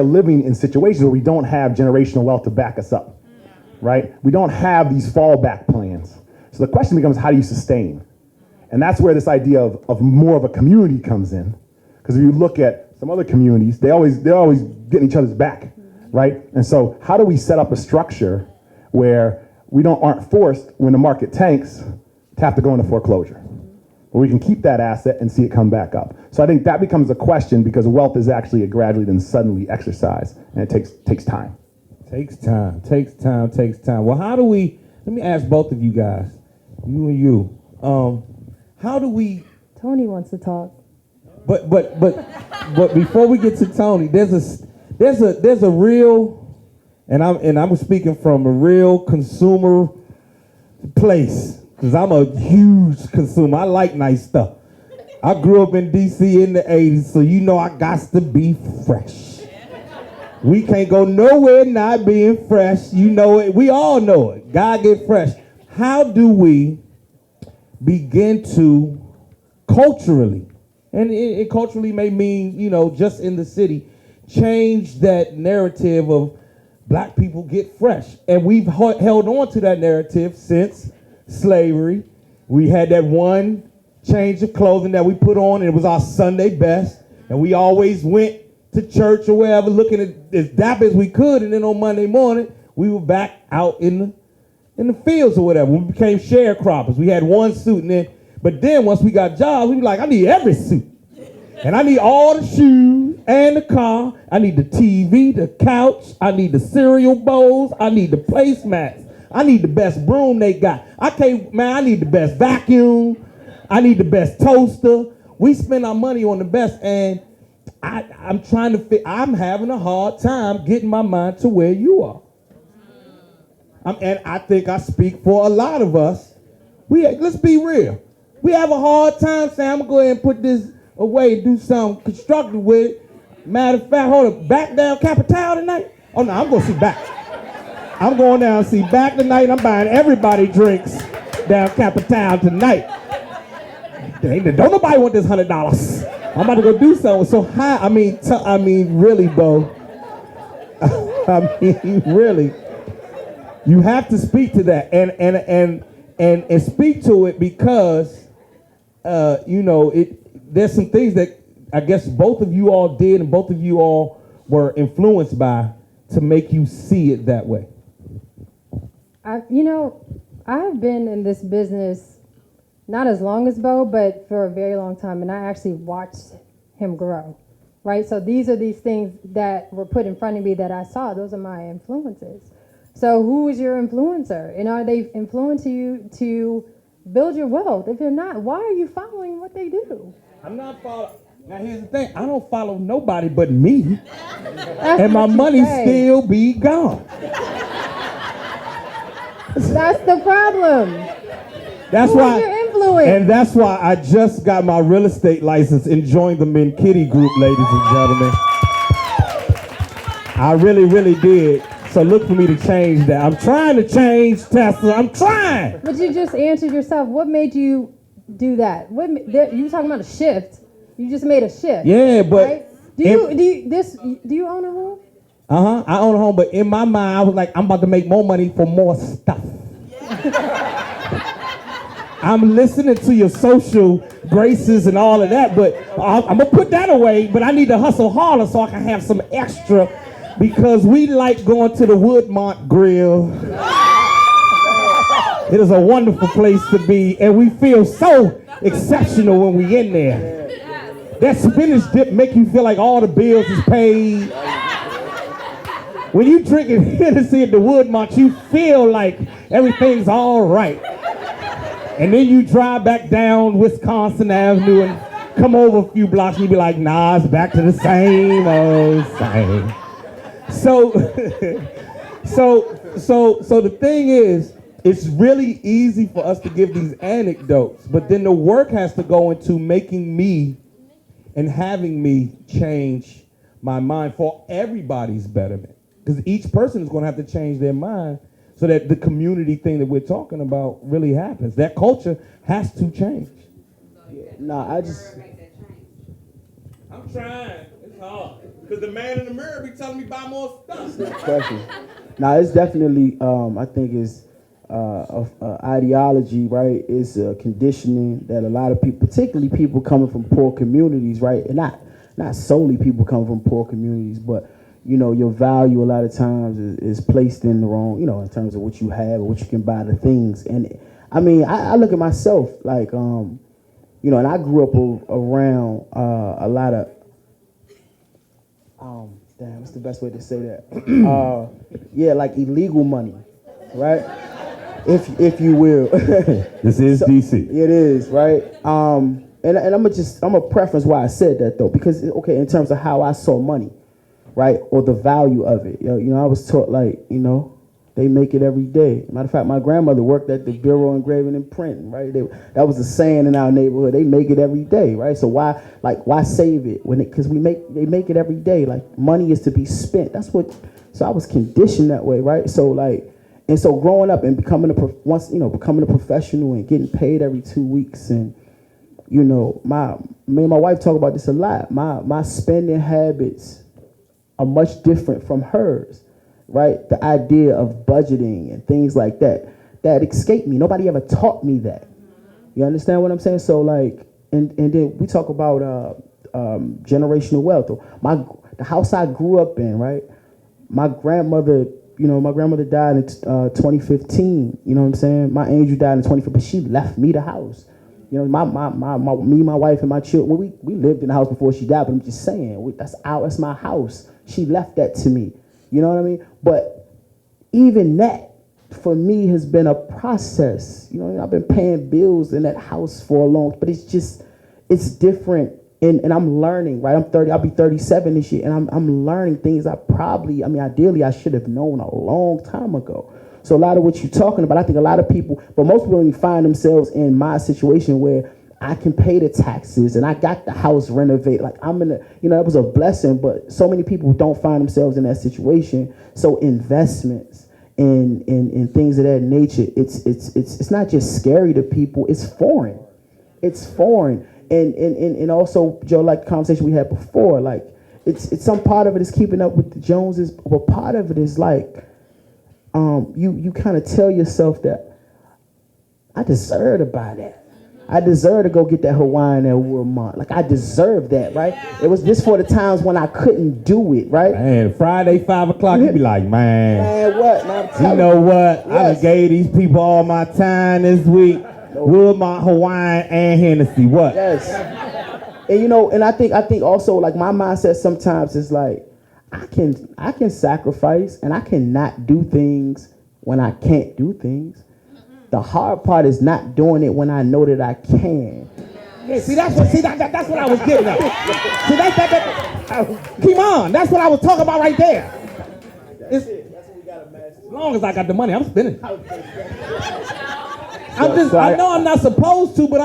living in situations where we don't have generational wealth to back us up, right? We don't have these fallback plans. So the question becomes, how do you sustain? And that's where this idea of more of a community comes in. Because if you look at some other communities, they're always getting each other's back, right? And so how do we set up a structure where we aren't forced, when the market tanks, to have to go into foreclosure? Where we can keep that asset and see it come back up. So I think that becomes a question, because wealth is actually a gradually then suddenly exercise, and it takes time. Takes time. Well, how do we, let me ask both of you guys, you and you, how do we? Tony wants to talk. But before we get to Tony, there's a real, and I'm speaking from a real consumer place, because I'm a huge consumer. I like nice stuff. I grew up in DC in the 80s, so you know I got to be fresh. We can't go nowhere not being fresh. You know it. We all know it. Gotta get fresh. How do we begin to culturally, and it culturally may mean, just in the city, change that narrative of black people get fresh? And we've held on to that narrative since slavery. We had that one change of clothing that we put on, and it was our Sunday best, and we always went to church or wherever looking as dapper as we could, and then on Monday morning we were back out in the fields or whatever. We became sharecroppers. We had one suit, but then once we got jobs, we were like, I need every suit, and I need all the shoes and the car. I need the TV, the couch, I need the cereal bowls, I need the placemats, I need the best broom they got. I need the best vacuum, I need the best toaster. We spend our money on the best, and I'm having a hard time getting my mind to where you are. And I think I speak for a lot of us. Let's be real. We have a hard time saying, I'm going to go ahead and put this away and do something constructive with it. Matter of fact, hold up, back down Capital tonight? Oh no, I'm going to see back. I'm going down and see back tonight. I'm buying everybody drinks down Capital tonight. Don't nobody want this $100. I'm about to go do something. So really, Bo. Really. You have to speak to that and speak to it, because there's some things that I guess both of you all did and both of you all were influenced by to make you see it that way. I've been in this business not as long as Bo, but for a very long time, and I actually watched him grow, right? So these are these things that were put in front of me that I saw. Those are my influences. So who is your influencer? And are they influencing you to build your wealth? If you're not, why are you following what they do? I'm not following. Now here's the thing. I don't follow nobody but me. And my money still be gone. That's the problem. That's Who why, is your influence? and that's why I just got my real estate license and joined the Men Kitty group, ladies and gentlemen. I really, really did. So look for me to change that. I'm trying to change Tesla. I'm trying. But you just answered yourself. What made you do that? You were talking about a shift. You just made a shift. Yeah, but right? Do you own a home? I own a home, but in my mind I was like, I'm about to make more money for more stuff. I'm listening to your social graces and all of that, but I'm gonna put that away, but I need to hustle harder so I can have some extra, because we like going to the Woodmont Grill. It is a wonderful place to be, and we feel so exceptional when we in there. That spinach dip make you feel like all the bills is paid. When you drinking Hennessy at the Woodmont, you feel like everything's all right. And then you drive back down Wisconsin Avenue and come over a few blocks and you be like, nah, it's back to the same old same. So the thing is, it's really easy for us to give these anecdotes, but then the work has to go into making me and having me change my mind for everybody's betterment. Because each person is going to have to change their mind so that the community thing that we're talking about really happens. That culture has to change. I'm trying. It's hard. Because the man in the mirror be telling me buy more stuff. It's definitely, I think it's ideology, right? It's conditioning that a lot of people, particularly people coming from poor communities, right? And not solely people coming from poor communities, but your value a lot of times is placed in the wrong, in terms of what you have or what you can buy the things. And I mean, I look at myself like, and I grew up around a lot of, what's the best way to say that? Like illegal money, right? If you will. This is DC. It is, right? And I'm gonna preference why I said that though, because in terms of how I saw money, right, or the value of it. I was taught they make it every day. Matter of fact, my grandmother worked at the Bureau of Engraving and Printing, right? That was a saying in our neighborhood. They make it every day, right? So why save it because they make it every day. Like money is to be spent. So I was conditioned that way, right? So and so growing up and becoming a professional and getting paid every 2 weeks, and me and my wife talk about this a lot. My spending habits are much different from hers, right? The idea of budgeting and things like that escaped me. Nobody ever taught me that. You understand what I'm saying? So and then we talk about generational wealth. The house I grew up in, right? My grandmother died in 2015. You know what I'm saying? My angel died in 2015, but she left me the house. Me, my wife, and my children. We lived in the house before she died, but I'm just saying that's my house. She left that to me. You know what I mean? But even that, for me, has been a process. I've been paying bills in that house for a long, but it's different. And I'm learning, right? I'm 30, I'll be 37 this year, and I'm learning things ideally I should have known a long time ago. So a lot of what you're talking about, I think a lot of people, but most people don't even find themselves in my situation where I can pay the taxes and I got the house renovated. Like I'm in that was a blessing, but so many people don't find themselves in that situation. So investments and things of that nature, it's not just scary to people, it's foreign. It's foreign. And also, Joe, like the conversation we had before, like it's some part of it is keeping up with the Joneses, but part of it is you kind of tell yourself that I deserve to buy that. I deserve to go get that Hawaiian at Walmart. Like I deserve that, right? It was just for the times when I couldn't do it, right? Man, Friday 5 o'clock, you be like, man, what? Man, you know what? Yes. I done gave these people all my time this week. With my Hawaiian and Hennessy, what? Yes. And and I think also like my mindset sometimes is like I can sacrifice and I cannot do things when I can't do things. The hard part is not doing it when I know that I can. Yeah, that's what I was getting at. Keep on. That's what I was talking about right there. That's what we gotta master. As long as I got the money, I'm spending. I know I'm not supposed to, but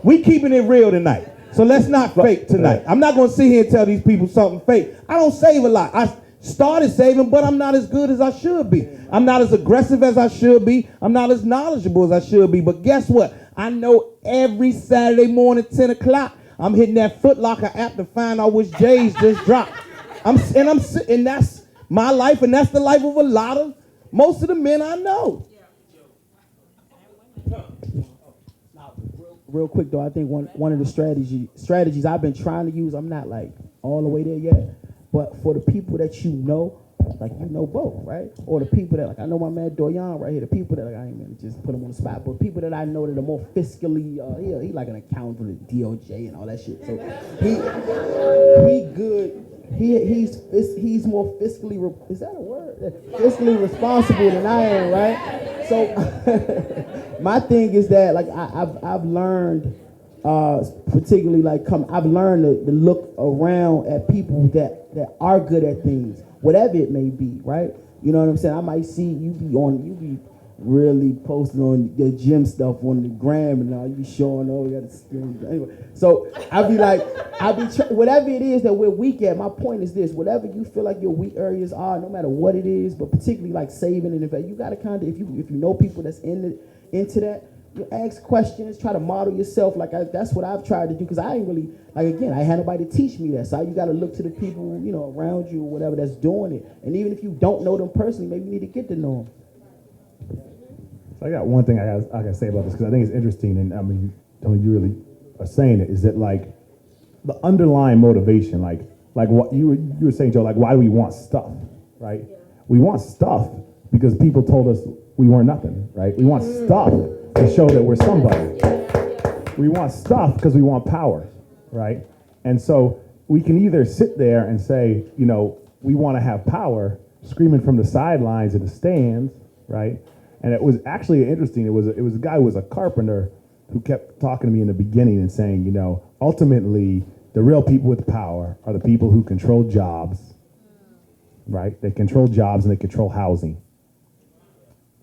we keeping it real tonight. So let's not fake tonight. I'm not going to sit here and tell these people something fake. I don't save a lot. I started saving, but I'm not as good as I should be. I'm not as aggressive as I should be. I'm not as knowledgeable as I should be. But guess what? I know every Saturday morning, 10 o'clock, I'm hitting that Foot Locker app to find out which J's just dropped. And that's my life, and that's the life of most of the men I know. Real quick though, I think one of the strategies I've been trying to use, I'm not like all the way there yet, but for the people that both, right? Or the people that I know my man Doyan right here, the people that I ain't gonna just put him on the spot, but people that I know that are more fiscally, he like an accountant with the DOJ and all that shit. So he good. He's more fiscally is that a word? Fiscally responsible than I am, right? So my thing is that I've learned particularly I've learned to look around at people that are good at things, whatever it may be, right? You know what I'm saying? I might see you be really posting on your gym stuff on the gram and all. You be showing, oh, you got to anyway. So whatever it is that we're weak at, my point is this: whatever you feel like your weak areas are, no matter what it is, but particularly like saving and invest, you got to kind of, if you know people that's into that, you ask questions, try to model yourself. That's what I've tried to do, because I ain't really, I had nobody to teach me that. So you got to look to the people, around you or whatever that's doing it. And even if you don't know them personally, maybe you need to get to know them. So I got one thing I got to say about this, because I think it's interesting, and I mean, you really are saying it, is that like the underlying motivation, like what you were saying, Joe, like why do we want stuff, right? Yeah. We want stuff because people told us we weren't nothing, right? We want stuff to show that we're somebody. We want stuff because we want power, right? And so we can either sit there and say, we want to have power, screaming from the sidelines and the stands, right? And it was actually interesting. It was a guy who was a carpenter who kept talking to me in the beginning and saying, ultimately the real people with power are the people who control jobs, right? They control jobs and they control housing.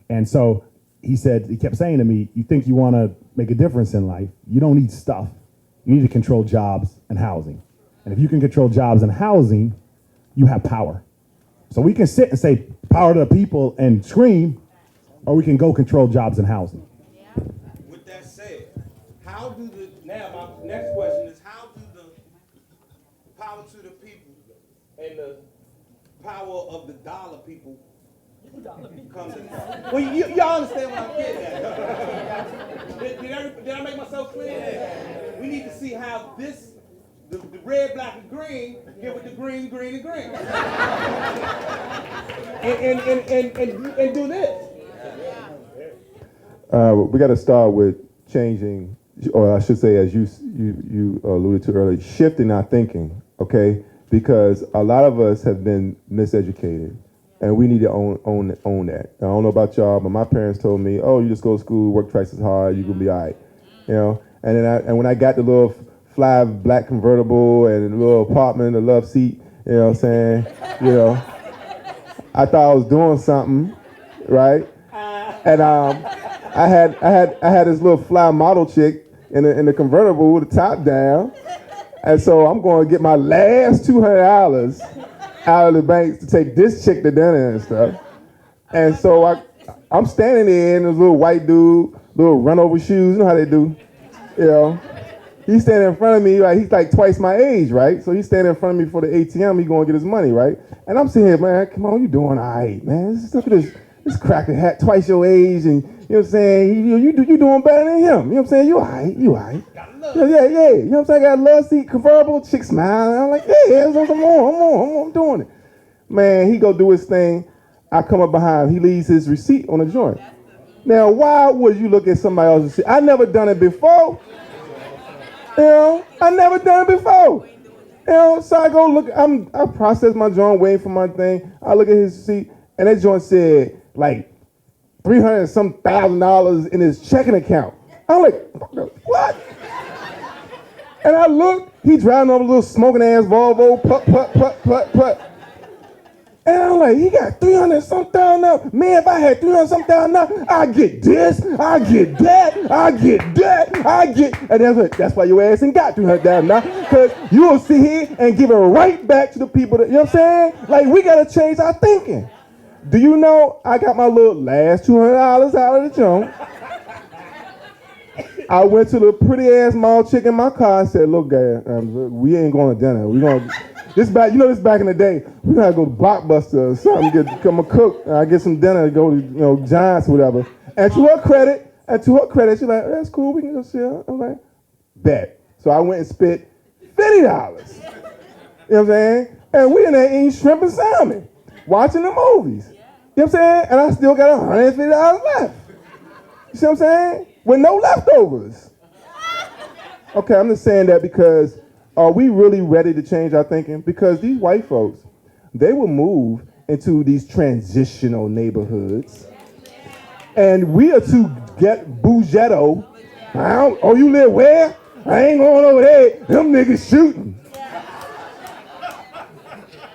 And so he kept saying to me, you think you want to make a difference in life, you don't need stuff. You need to control jobs and housing. And if you can control jobs and housing, you have power. So we can sit and say power to the people and scream, or we can go control jobs and housing. With that said, now my next question is, how do the power to the people and the power of the dollar people come together? Well, y'all understand what I'm getting at. Did I make myself clear? Yeah. We need to see how the red, black, and green get with the green, and green. and do this. We got to start with changing, or I should say, as you alluded to earlier, shifting our thinking, okay? Because a lot of us have been miseducated, and we need to own that. I don't know about y'all, but my parents told me, "Oh, you just go to school, work twice as hard, you're gonna be all right," And then when I got the little fly black convertible and the little apartment, the love seat, I thought I was doing something, right? And I had this little fly model chick in the convertible with the top down, and so I'm going to get my last $200 out of the bank to take this chick to dinner and stuff. And so I'm standing there, and this little white dude, little run over shoes, you know how they do, He's standing in front of me, right? He's like twice my age, right? So he's standing in front of me for the ATM. He's going to get his money, right? And I'm sitting here, man, come on, you doing all right, man. Look at this cracker hat, twice your age, and you know what I'm saying? You doing better than him. You know what I'm saying? You all right. Yeah. You know what I'm saying? I got a love seat, convertible, chick smiling. I'm like, yeah, I'm on, I'm doing it. Man, he go do his thing. I come up behind him. He leaves his receipt on the joint. Now, why would you look at somebody else's receipt? I never done it before. I never done it before. So I go look, I process my joint, waiting for my thing. I look at his receipt, and that joint said like $300,000 in his checking account. I'm like, what? And I look, he driving over a little smoking ass Volvo, put. And I'm like, he got $300,000 now. Man, if I had $300,000 now, I get this, I get that. And that's why your ass ain't got $300,000 now, because you will sit here and give it right back to the people that, you know what I'm saying? Like, we got to change our thinking. Do you know I got my little last $200 out of the junk? I went to the pretty ass mall chick in my car and said, look, guy, we ain't going to dinner. We going to... This back in the day, we gotta go to Blockbuster or something, become a cook, and I get some dinner, go to Giants or whatever. And to her credit, she's like, that's cool, we can go share. I'm like, bet. So I went and spent $50. You know what I'm saying? And we in there eating shrimp and salmon, watching the movies. You know what I'm saying? And I still got $150 left. You see what I'm saying? With no leftovers. Okay, I'm just saying that because are we really ready to change our thinking? Because these white folks, they will move into these transitional neighborhoods. And we are to get bougetto. Oh, you live where? I ain't going over there. Them niggas shooting.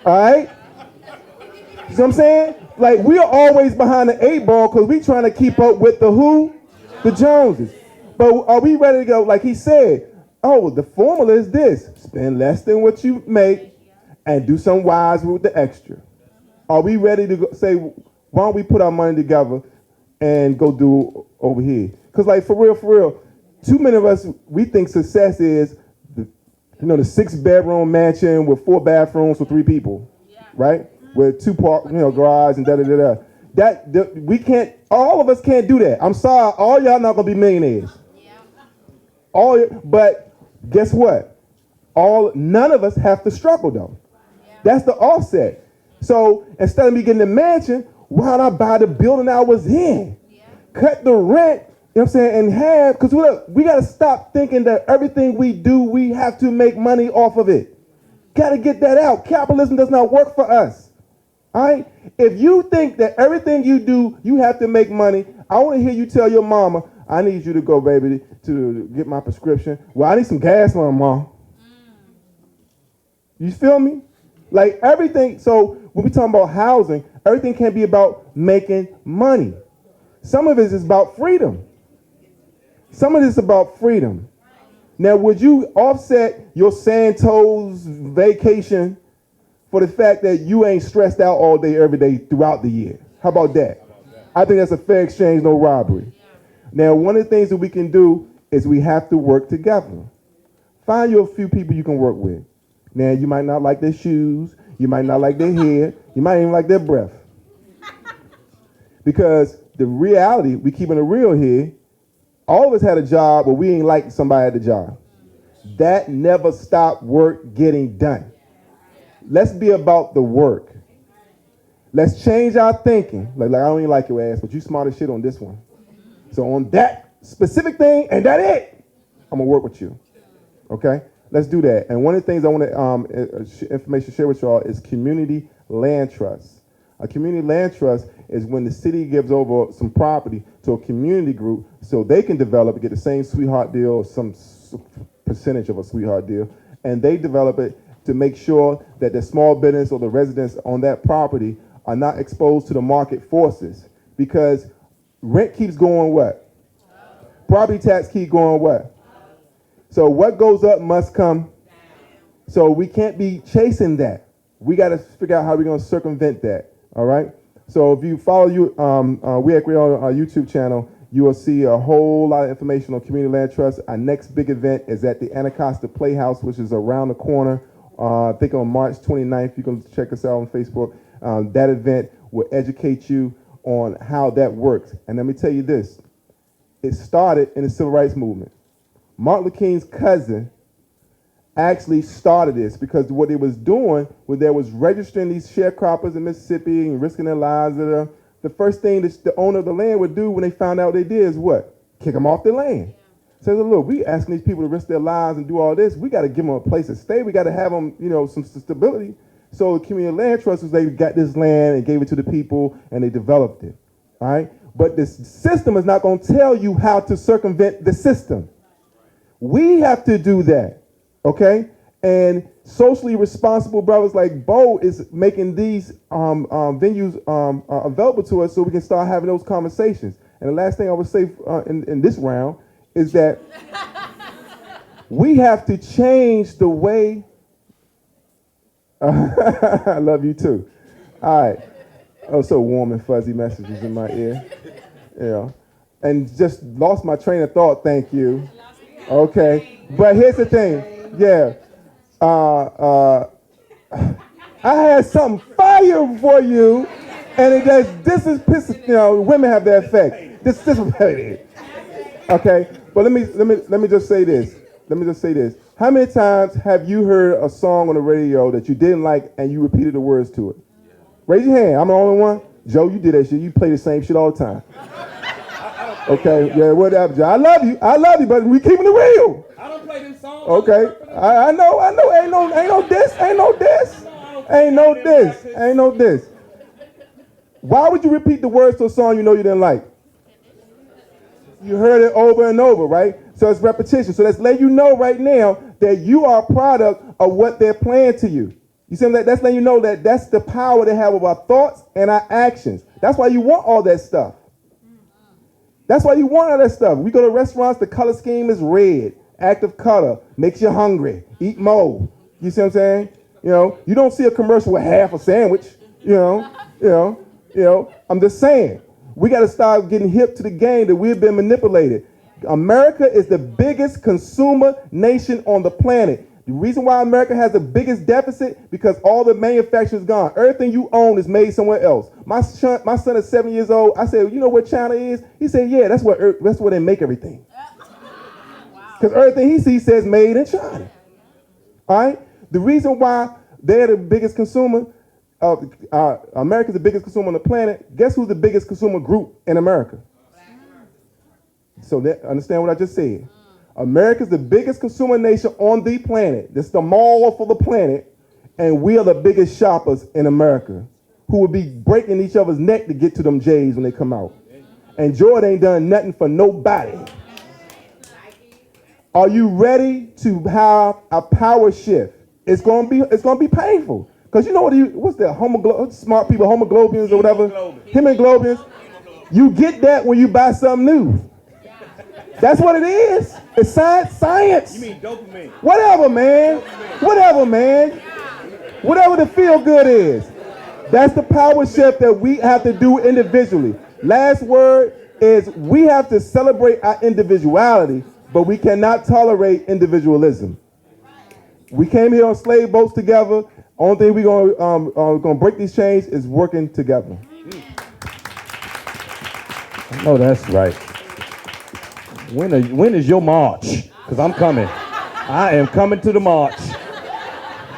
All right? You see what I'm saying? Like, we are always behind the 8 ball because we trying to keep up with the who? The Joneses. But are we ready to go? Like he said, oh, the formula is this. Spend less than what you make and do some wise with the extra. Are we ready to say, why don't we put our money together and go do over here? Because, like, for real, too many of us, we think success is, the 6-bedroom mansion with 4 bathrooms for 3 people, right? With 2 garage and da-da-da-da. We can't, all of us can't do that. I'm sorry, all y'all not gonna be millionaires. But guess what? None of us have to struggle though. That's the offset. So instead of me getting a mansion, why don't I buy the building I was in? Cut the rent, you know what I'm saying, in half, because we got to stop thinking that everything we do, we have to make money off of it. Got to get that out. Capitalism does not work for us. All right? If you think that everything you do, you have to make money, I want to hear you tell your mama, I need you to go, baby, to get my prescription. Well, I need some gas money, Mom. You feel me? Like everything, so when we talk about housing, everything can't be about making money. Some of it is about freedom. Some of it is about freedom. Now, would you offset your Santos vacation for the fact that you ain't stressed out all day, every day throughout the year? How about that? I think that's a fair exchange, no robbery. Now, one of the things that we can do is we have to work together. Find you a few people you can work with. Now, you might not like their shoes. You might not like their hair. You might even like their breath. Because the reality, we keeping it real here, all of us had a job, but we ain't like somebody at the job. That never stopped work getting done. Let's be about the work. Let's change our thinking. Like I don't even like your ass, but you smart as shit on this one. So on that specific thing, and that it, I'm gonna work with you. Okay? Let's do that. And one of the things I want to information share with y'all is community land trust. A community land trust is when the city gives over some property to a community group so they can develop and get the same sweetheart deal or some percentage of a sweetheart deal, and they develop it to make sure that the small business or the residents on that property are not exposed to the market forces, because rent keeps going what? Property tax keep going what? So what goes up must come. So we can't be chasing that. We got to figure out how we're going to circumvent that. All right. So if you follow We Agree on our YouTube channel, you will see a whole lot of information on community land trust. Our next big event is at the Anacostia Playhouse, which is around the corner. I think on March 29th. You can check us out on Facebook. That event will educate you on how that works. And let me tell you this. It started in the civil rights movement. Martin Luther King's cousin actually started this because what they was doing was they was registering these sharecroppers in Mississippi and risking their lives. The first thing that the owner of the land would do when they found out they did is what? Kick them off their land. Says, look, we asking these people to risk their lives and do all this. We got to give them a place to stay. We got to have them, some stability. So the community land trusts, they got this land and gave it to the people and they developed it. All right. But the system is not going to tell you how to circumvent the system. We have to do that. Okay. And socially responsible brothers like Bo is making these venues available to us so we can start having those conversations. And the last thing I would say in this round is that we have to change the way. I love you too. All right. Oh, so warm and fuzzy messages in my ear. Yeah. And just lost my train of thought. Thank you. Okay. But here's the thing. Yeah. I had something fire for you, and it just, this is pissing, women have that effect. This is okay. But let me just say this. How many times have you heard a song on the radio that you didn't like and you repeated the words to it? Raise your hand. I'm the only one. Joe, you did that shit. You play the same shit all the time. Okay, yeah, whatever, Joe. I love you, but we keeping it real. I don't play them songs. Okay, I know. Ain't no diss. Why would you repeat the words to a song you know you didn't like? You heard it over and over, right? So it's repetition. So let's let you know right now that you are a product of what they're playing to you. You see that? That's letting you know that that's the power they have of our thoughts and our actions. That's why you want all that stuff. That's why you want all that stuff. We go to restaurants, the color scheme is red. Active color makes you hungry. Eat more. You see what I'm saying? You know, you don't see a commercial with half a sandwich. I'm just saying. We got to start getting hip to the game that we've been manipulated. America is the biggest consumer nation on the planet. The reason why America has the biggest deficit, because all the manufacturing is gone. Everything you own is made somewhere else. My son is 7 years old. I said, you know where China is? He said, yeah, that's where they make everything. Because everything he sees says made in China. All right? The reason why they're the biggest consumer, America's the biggest consumer on the planet, guess who's the biggest consumer group in America? So understand what I just said. America's the biggest consumer nation on the planet. This is the mall for the planet, and we are the biggest shoppers in America, who will be breaking each other's neck to get to them J's when they come out. And Jordan ain't done nothing for nobody. Are you ready to have a power shift? It's gonna be painful. Because you know what's that, smart people, homoglobians or whatever? Hemoglobians. You get that when you buy something new. That's what it is. It's science. You mean dopamine? Whatever, man. Whatever, man. Whatever the feel good is. That's the power shift that we have to do individually. Last word is we have to celebrate our individuality, but we cannot tolerate individualism. We came here on slave boats together. Only thing we're gonna break these chains is working together. Oh, that's right. When is your march? Because I'm coming. I am coming to the march.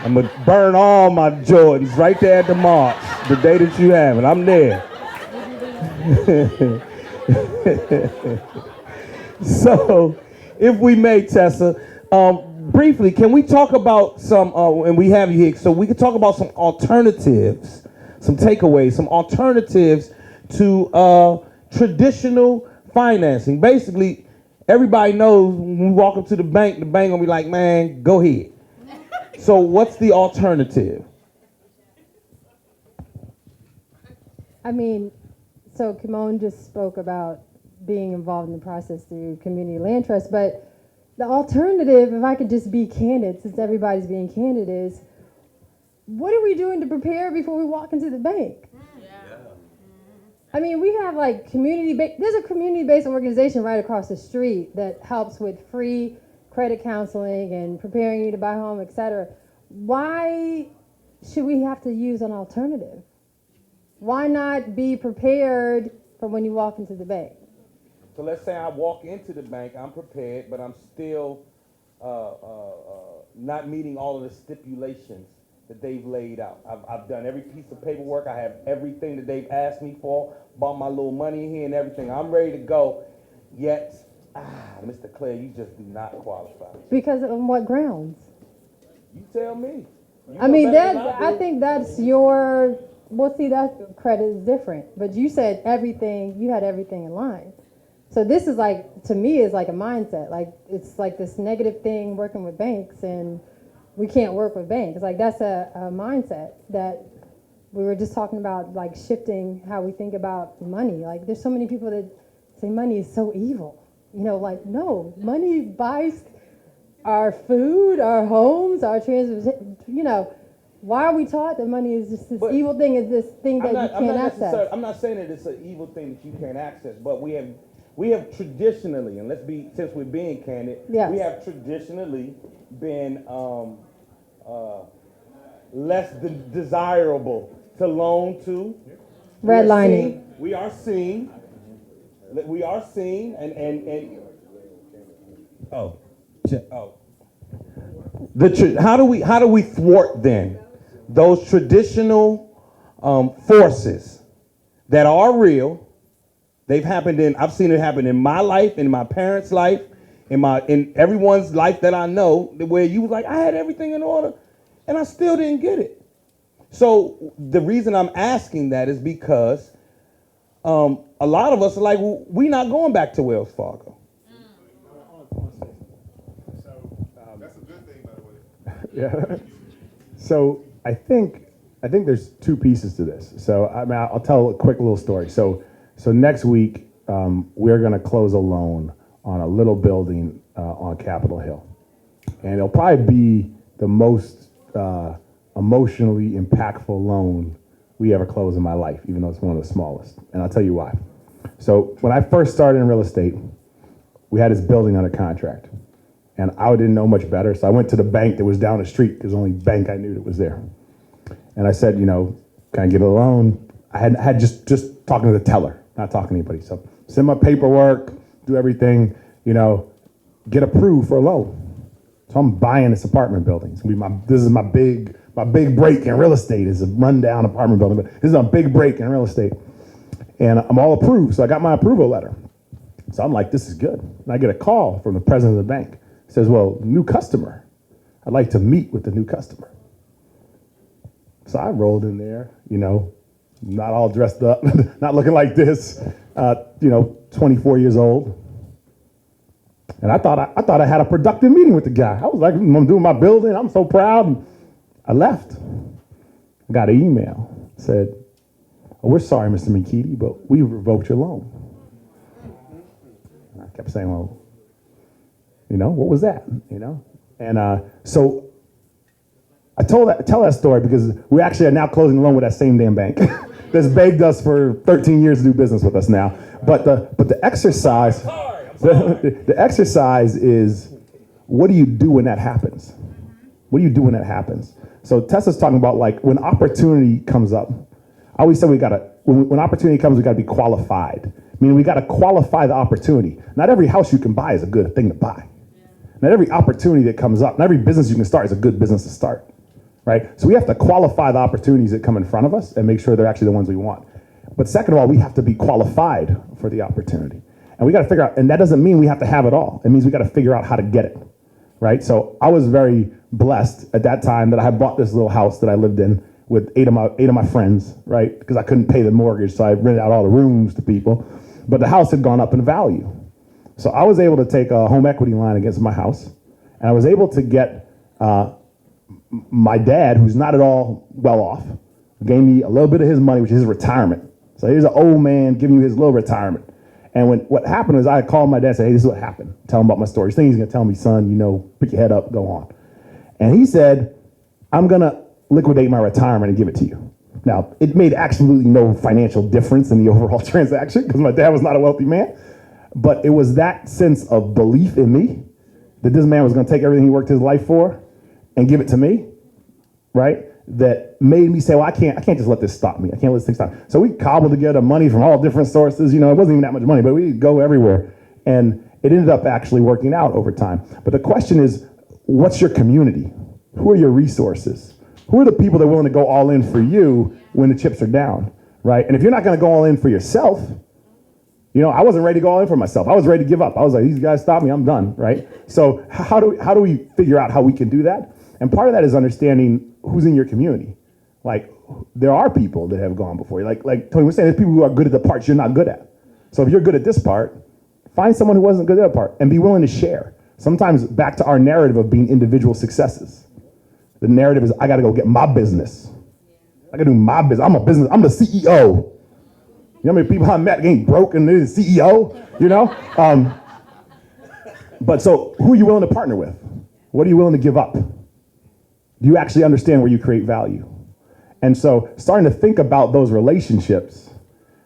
I'm going to burn all my Jordans right there at the march, the day that you have it. I'm there. So, if we may, Tessa, briefly, can we talk about some, and we have you here, so we can talk about some alternatives, some takeaways, some alternatives to traditional financing. Basically, everybody knows when we walk up to the bank gonna be like, man, go ahead. So what's the alternative? I mean, so Kimon just spoke about being involved in the process through community land trust, but the alternative, if I could just be candid, since everybody's being candid, is what are we doing to prepare before we walk into the bank? I mean, we have like there's a community-based organization right across the street that helps with free credit counseling and preparing you to buy a home, et cetera. Why should we have to use an alternative? Why not be prepared for when you walk into the bank? So let's say I walk into the bank, I'm prepared, but I'm still not meeting all of the stipulations that they've laid out. I've done every piece of paperwork. I have everything that they've asked me for, bought my little money here and everything. I'm ready to go, yet, Mr. Claire, you just do not qualify. Because on what grounds? You tell me. I mean, I think that's your, well, see, that credit is different. But you said everything, you had everything in line. So this is like, to me, is like a mindset. Like, it's like this negative thing working with banks, and we can't work with banks. Like, that's a mindset that we were just talking about, like shifting how we think about money. Like, there's so many people that say money is so evil. You know, like, no, money buys our food, our homes, our transportation. You know, why are we taught that money is just this evil thing, is this thing that you can't access? I'm not saying that it's an evil thing that you can't access, but we have traditionally, and since we're being candid, yes, we have traditionally been less desirable to loan to. Redlining. We are seen, and how do we thwart then those traditional forces that are real? They've happened I've seen it happen in my life, in my parents' life, in everyone's life that I know, where you was like, I had everything in order and I still didn't get it. So the reason I'm asking that is because a lot of us are like, well, we're not going back to Wells Fargo. That's a good thing, by the way. Yeah. So I think there's two pieces to this. So I mean, I'll tell a quick little story. So next week we're going to close a loan on a little building on Capitol Hill, and it'll probably be the most emotionally impactful loan we ever closed in my life, even though it's one of the smallest. And I'll tell you why. So when I first started in real estate, we had this building under contract, and I didn't know much better. So I went to the bank that was down the street, because the only bank I knew that was there. And I said, can I get a loan? I had just talking to the teller, not talking to anybody. So send my paperwork, do everything, get approved for a loan. So I'm buying this apartment building. This is my big break in real estate, is a rundown apartment building, but this is a big break in real estate. And I'm all approved, so I got my approval letter. So I'm like, this is good. And I get a call from the president of the bank. He says, well, new customer. I'd like to meet with the new customer. So I rolled in there, not all dressed up, not looking like this, 24 years old. And I thought I had a productive meeting with the guy. I was like, I'm doing my building. I'm so proud. And I left. I got an email. Said, oh, we're sorry, Mr. McKeedy, but we revoked your loan. And I kept saying, well, what was that? And so I tell that story because we actually are now closing the loan with that same damn bank that's begged us for 13 years to do business with us now. But the exercise, the exercise is, what do you do when that happens? What do you do when that happens? So Tessa's talking about, like, when opportunity comes up. I always say when opportunity comes, we gotta be qualified. Meaning we gotta qualify the opportunity. Not every house you can buy is a good thing to buy. Not every opportunity that comes up, not every business you can start is a good business to start, right? So we have to qualify the opportunities that come in front of us and make sure they're actually the ones we want. But second of all, we have to be qualified for the opportunity. And we got to figure out, and that doesn't mean we have to have it all. It means we got to figure out how to get it, right? So I was very blessed at that time that I had bought this little house that I lived in with eight of my friends, right? Because I couldn't pay the mortgage, so I rented out all the rooms to people. But the house had gone up in value. So I was able to take a home equity line against my house, and I was able to get my dad, who's not at all well off, gave me a little bit of his money, which is his retirement. So here's an old man giving you his little retirement. And what happened was I called my dad and said, hey, this is what happened. Tell him about my story. He's going to tell me, son, pick your head up, go on. And he said, I'm going to liquidate my retirement and give it to you. Now, it made absolutely no financial difference in the overall transaction because my dad was not a wealthy man. But it was that sense of belief in me that this man was going to take everything he worked his life for and give it to me, right? That made me say, well, I can't just let this stop me. I can't let this thing stop me. So we cobbled together money from all different sources. It wasn't even that much money, but we'd go everywhere. And it ended up actually working out over time. But the question is, what's your community? Who are your resources? Who are the people that are willing to go all in for you when the chips are down, right? And if you're not going to go all in for yourself, I wasn't ready to go all in for myself. I was ready to give up. I was like, these guys stop me, I'm done, right? So how do we figure out how we can do that? And part of that is understanding who's in your community. Like, there are people that have gone before you. Like Tony was saying, there's people who are good at the parts you're not good at. So if you're good at this part, find someone who wasn't good at that part and be willing to share. Sometimes back to our narrative of being individual successes. The narrative is, I got to go get my business. I got to do my business. I'm the CEO. You know how many people I met getting broke and they're the CEO, But so who are you willing to partner with? What are you willing to give up? Do you actually understand where you create value? And so starting to think about those relationships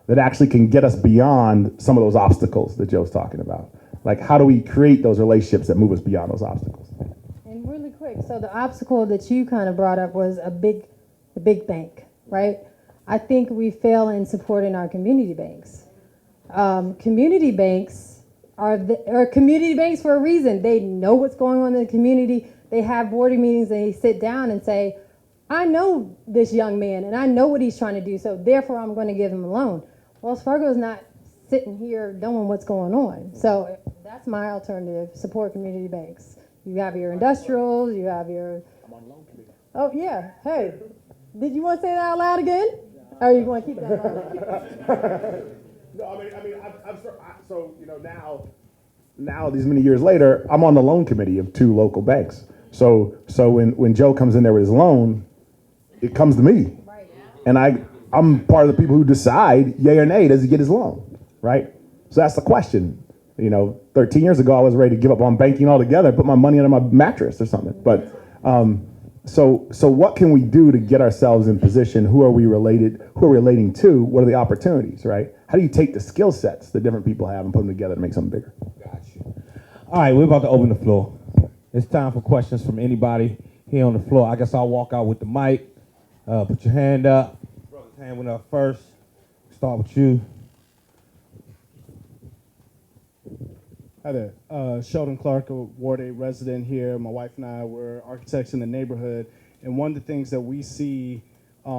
that actually can get us beyond some of those obstacles that Joe's talking about. Like, how do we create those relationships that move us beyond those obstacles? And really quick, so the obstacle that you kind of brought up was a big bank, right? I think we fail in supporting our community banks. Community banks are community banks for a reason. They know what's going on in the community. They have board meetings and they sit down and say, I know this young man and I know what he's trying to do, so therefore I'm going to give him a loan. Wells Fargo is not sitting here knowing what's going on. So that's my alternative, support community banks. You have your industrials, you have your... I'm on loan committee. Oh, yeah. Hey, did you want to say that out loud again? Or you want to keep that loud? No, now these many years later, I'm on the loan committee of 2 local banks. So when Joe comes in there with his loan, it comes to me. And I'm part of the people who decide, yay or nay, does he get his loan, right? So that's the question. 13 years ago, I was ready to give up on banking altogether and put my money under my mattress or something. But so what can we do to get ourselves in position? Who are we relating to? What are the opportunities, right? How do you take the skill sets that different people have and put them together to make something bigger? Got you. All right, we're about to open the floor. It's time for questions from anybody here on the floor. I guess I'll walk out with the mic. Put your hand up. Brother's hand went up first. Start with you. Hi there. Sheldon Clark, a Ward 8 resident here. My wife and I were architects in the neighborhood. And one of the things that we see a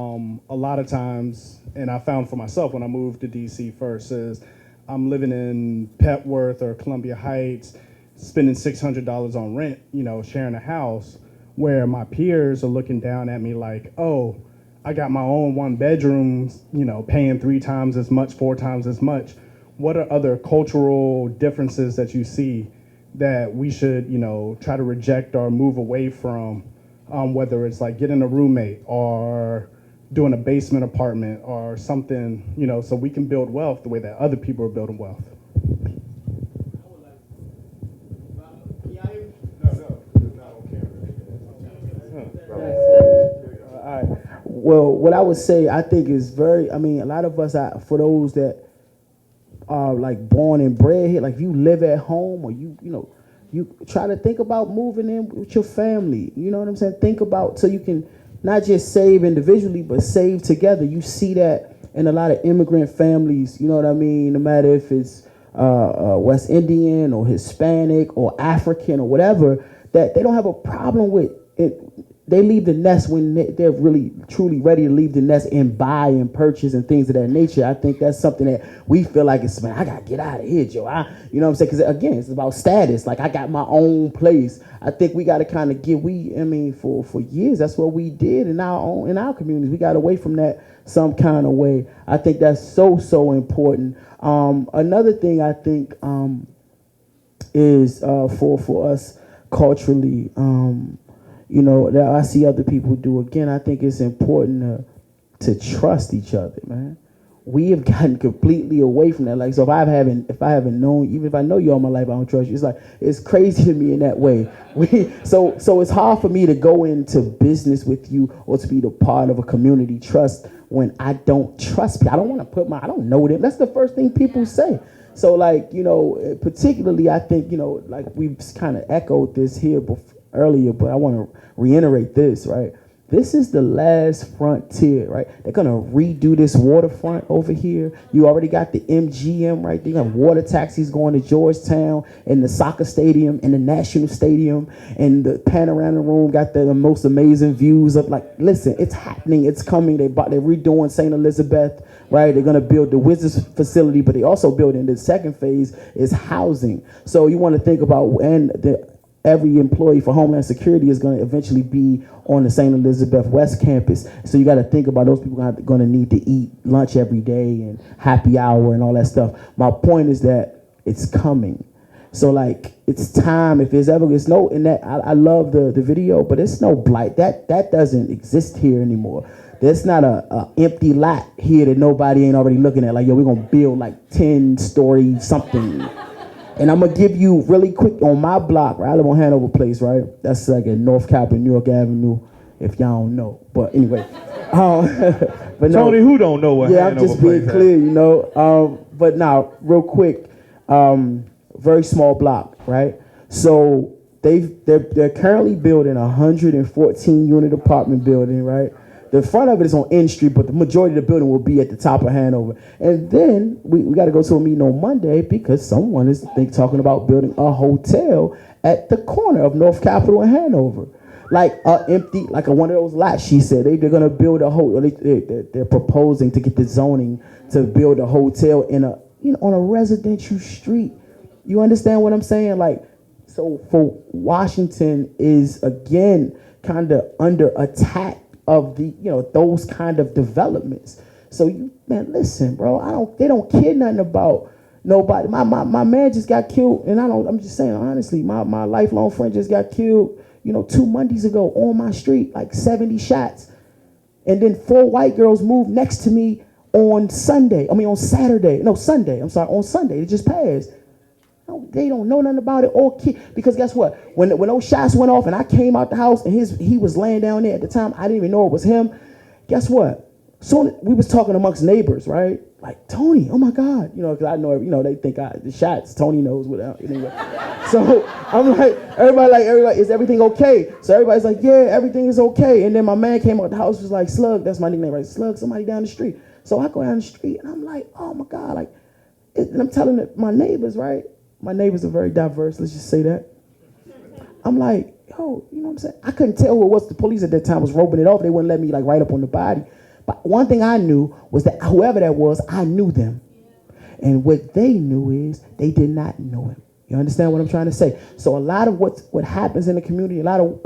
lot of times, and I found for myself when I moved to DC first, is I'm living in Petworth or Columbia Heights, spending $600 on rent, sharing a house, where my peers are looking down at me like, oh, I got my own 1 bedroom, paying 3 times as much, 4 times as much. What are other cultural differences that you see that we should, try to reject or move away from, whether it's like getting a roommate or doing a basement apartment or something, so we can build wealth the way that other people are building wealth? Well, what I would say, I think is a lot of us, for those that are like born and bred here, like if you live at home or you try to think about moving in with your family, you know what I'm saying? Think about, so you can not just save individually, but save together. You see that in a lot of immigrant families, you know what I mean? No matter if it's West Indian or Hispanic or African or whatever, that they don't have a problem with it. They leave the nest when they're really, truly ready to leave the nest and buy and purchase and things of that nature. I think that's something that we feel like it's, man, I got to get out of here, Joe. You know what I'm saying? Because, again, it's about status. Like, I got my own place. I think we got to kind of for years, that's what we did in our communities. We got away from that some kind of way. I think that's so important. Another thing I think is for us culturally, that I see other people do. Again, I think it's important to trust each other, man. We have gotten completely away from that. Like, so if I haven't known, even if I know you all my life, I don't trust you. It's like, it's crazy to me in that way. So it's hard for me to go into business with you or to be the part of a community trust when I don't trust people. I don't want to I don't know them. That's the first thing people say. So particularly, I think, like we've kind of echoed this here earlier, but I want to reiterate this, right? This is the last frontier, right? They're going to redo this waterfront over here. You already got the MGM right there. You have water taxis going to Georgetown and the soccer stadium and the National Stadium, and the panorama room got the most amazing views of, like, listen, it's happening. It's coming. They're redoing St. Elizabeth, right? They're going to build the Wizards facility, but they also building the second phase is housing. So you want to think about, every employee for Homeland Security is going to eventually be on the St. Elizabeth West campus. So you got to think about those people going to need to eat lunch every day and happy hour and all that stuff. My point is that it's coming. So it's time. If there's ever, it's no, in that, I love the video, but it's no blight. That doesn't exist here anymore. There's not a empty lot here that nobody ain't already looking at. Like, yo, we're going to build 10-story something. And I'm going to give you really quick on my block, right? I live on Hanover Place, right? That's like in North Capitol, New York Avenue, if y'all don't know. But anyway. But Tony, who don't know what Hanover Hanover I'm just being clear, But now, real quick, very small block, right? So they're currently building a 114-unit apartment building, right? The front of it is on N Street, but the majority of the building will be at the top of Hanover. And then we got to go to a meeting on Monday because someone is talking about building a hotel at the corner of North Capitol and Hanover. Like empty, like one of those lots, she said. They're going to build a hotel. They're proposing to get the zoning to build a hotel on a residential street. You understand what I'm saying? So for Washington is, again, kind of under attack of those kind of developments. So listen, bro, they don't care nothing about nobody. My man just got killed, and I'm just saying honestly, my lifelong friend just got killed, 2 Mondays ago on my street, 70 shots. And then 4 white girls moved next to me on Saturday. No, Sunday. I'm sorry, on Sunday. It just passed. No, they don't know nothing about it or because guess what? When those shots went off and I came out the house and he was laying down there at the time, I didn't even know it was him. Guess what? So we was talking amongst neighbors, right? Like, Tony, oh my God. Because I know, they think the shots, Tony knows without anyway. So I'm like, everybody, is everything okay? So everybody's like, yeah, everything is okay. And then my man came out the house, was like, Slug, that's my nickname, right? Slug, somebody down the street. So I go down the street and I'm like, oh my God. And I'm telling my neighbors, right? My neighbors are very diverse, let's just say that. I'm like, yo, you know what I'm saying? I couldn't tell who it was. The police at that time was roping it off. They wouldn't let me right up on the body. But one thing I knew was that whoever that was, I knew them. And what they knew is they did not know him. You understand what I'm trying to say? So a lot of what happens in the community, a lot of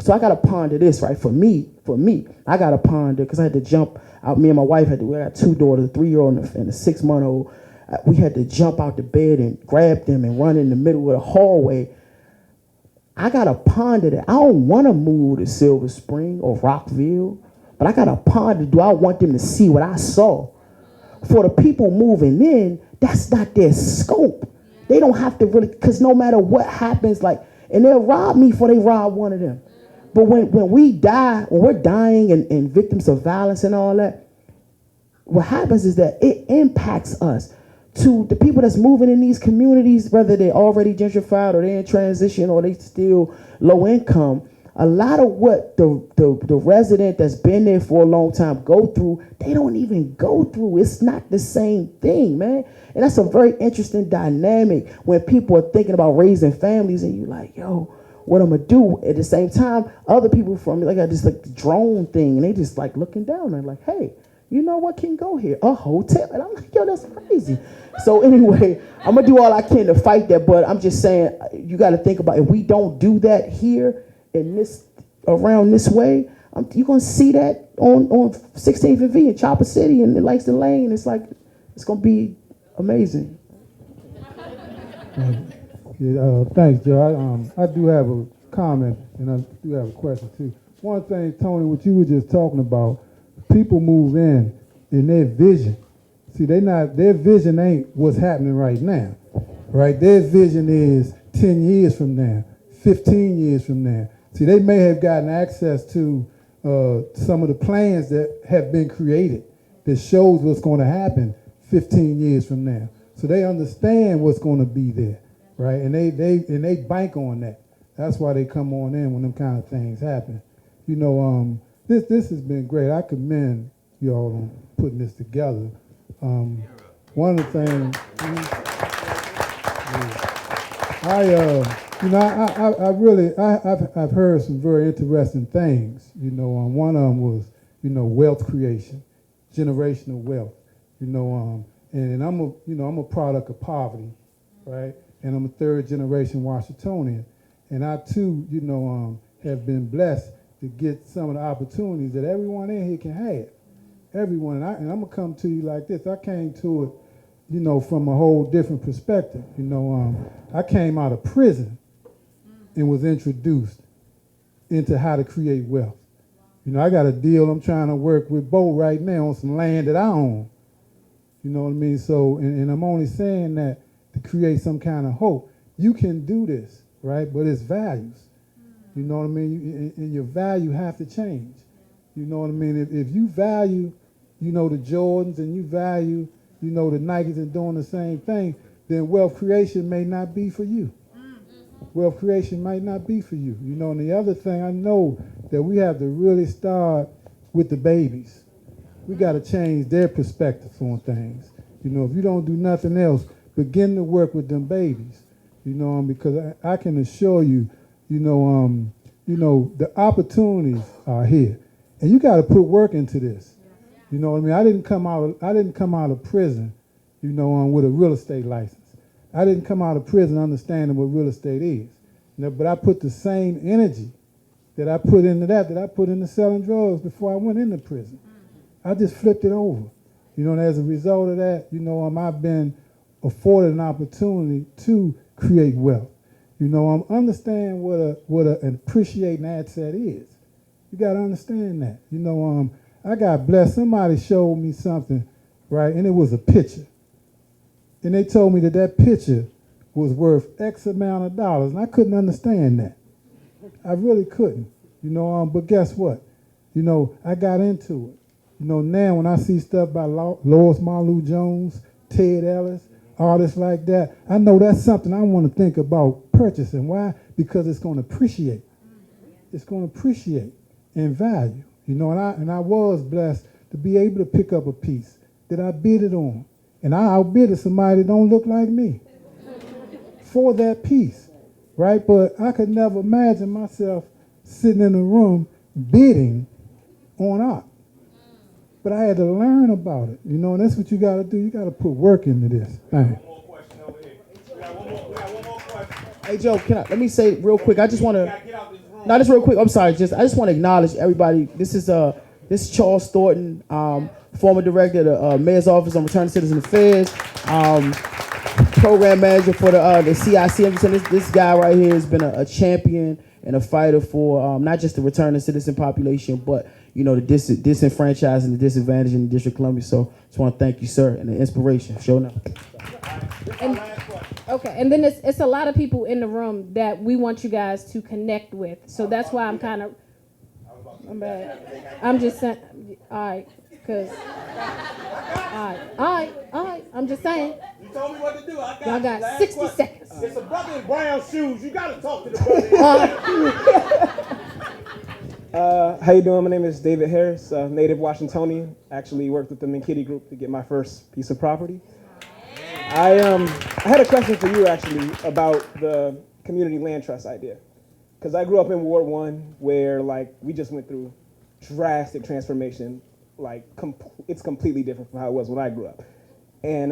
so I gotta ponder this, right? For me, I gotta ponder because I had to jump out. Me and my wife we got 2 daughters, a 3-year-old and a 6-month-old. We had to jump out the bed and grab them and run in the middle of the hallway. I gotta ponder that. I don't want to move to Silver Spring or Rockville. But I got to ponder, do I want them to see what I saw? For the people moving in, that's not their scope. They don't have to really, because no matter what happens, and they'll rob me before they rob one of them. But when we die, when we're dying and victims of violence and all that, what happens is that it impacts us. To the people that's moving in these communities, whether they're already gentrified or they're in transition or they still low income, a lot of what the resident that's been there for a long time go through, they don't even go through. It's not the same thing, man. And that's a very interesting dynamic when people are thinking about raising families and you're like, yo, what I'm going to do? At the same time, other people from, I got this drone thing and they just looking down and like, hey, you know what can go here? A hotel. And I'm like, yo, that's crazy. So anyway, I'm going to do all I can to fight that. But I'm just saying, you got to think about if we don't do that here, around this way, you're gonna see that on 16th and V in Chopper City and Langston Lane. It's gonna be amazing. Thanks, Joe. I do have a comment and I do have a question too. One thing, Tony, what you were just talking about, people move in their vision. See, their vision ain't what's happening right now, right? Their vision is 10 years from now, 15 years from now. See, they may have gotten access to some of the plans that have been created that shows what's going to happen 15 years from now. So they understand what's going to be there, right? And they bank on that. That's why they come on in when them kind of things happen. This has been great. I commend you all on putting this together. One of the things I've heard some very interesting things. One of them was, wealth creation, generational wealth. And I'm a product of poverty, right? And I'm a 3rd generation Washingtonian, and I too, have been blessed to get some of the opportunities that everyone in here can have. Everyone, and I'm gonna come to you like this. I came to it, from a whole different perspective. I came out of prison and was introduced into how to create wealth. I got a deal I'm trying to work with Bo right now on some land that I own. You know what I mean? So, and I'm only saying that to create some kind of hope. You can do this, right? But it's values. You know what I mean? And your value have to change. You know what I mean? If you value, the Jordans and you value, the Nikes and doing the same thing, then wealth creation may not be for you. Wealth creation might not be for you. And the other thing, I know that we have to really start with the babies. We got to change their perspective on things. If you don't do nothing else, begin to work with them babies. Because I can assure you, the opportunities are here. And you got to put work into this. You know what I mean? I didn't come out of prison, with a real estate license. I didn't come out of prison understanding what real estate is. But I put the same energy that I put into that I put into selling drugs before I went into prison. I just flipped it over. And as a result of that, I've been afforded an opportunity to create wealth. Understand what an appreciating asset is. You got to understand that. You know, I got blessed. Somebody showed me something, right? And it was a picture. And they told me that that picture was worth X amount of dollars. And I couldn't understand that. I really couldn't. You know, but guess what? You know, I got into it. You know, now when I see stuff by Lois Marlou Jones, Ted Ellis, artists like that, I know that's something I want to think about purchasing. Why? Because it's going to appreciate. It's going to appreciate in value. You know, and I was blessed to be able to pick up a piece that I bid it on. And I outbid somebody that don't look like me for that piece, right? But I could never imagine myself sitting in a room bidding on art. But I had to learn about it, you know, and that's what you got to do. You got to put work into this thing. One more question over here. We got one more question. Hey Joe, let me say real quick. I just want to. No, just real quick. I'm sorry. I just want to acknowledge everybody. This is Charles Thornton, former director of the Mayor's Office on Return to Citizen Affairs, program manager for the CIC. This guy right here has been a champion and a fighter for not just the return to citizen population, but you know the disenfranchised and the disadvantaged in the District of Columbia. So just want to thank you, sir, and the inspiration. Showing up. Okay, and then it's a lot of people in the room that we want you guys to connect with. So that's why I'm kind of, I'm just saying, all right, because, all right, I'm just saying. You told me what to do. Y'all got 60 seconds. It's a brother in brown shoes. You got to talk to the brother. How you doing? My name is David Harris, native Washingtonian. Actually worked with the McKitty Group to get my first piece of property. I had a question for you actually about the community land trust idea, because I grew up in Ward 1 where like we just went through drastic transformation. Like it's completely different from how it was when I grew up, and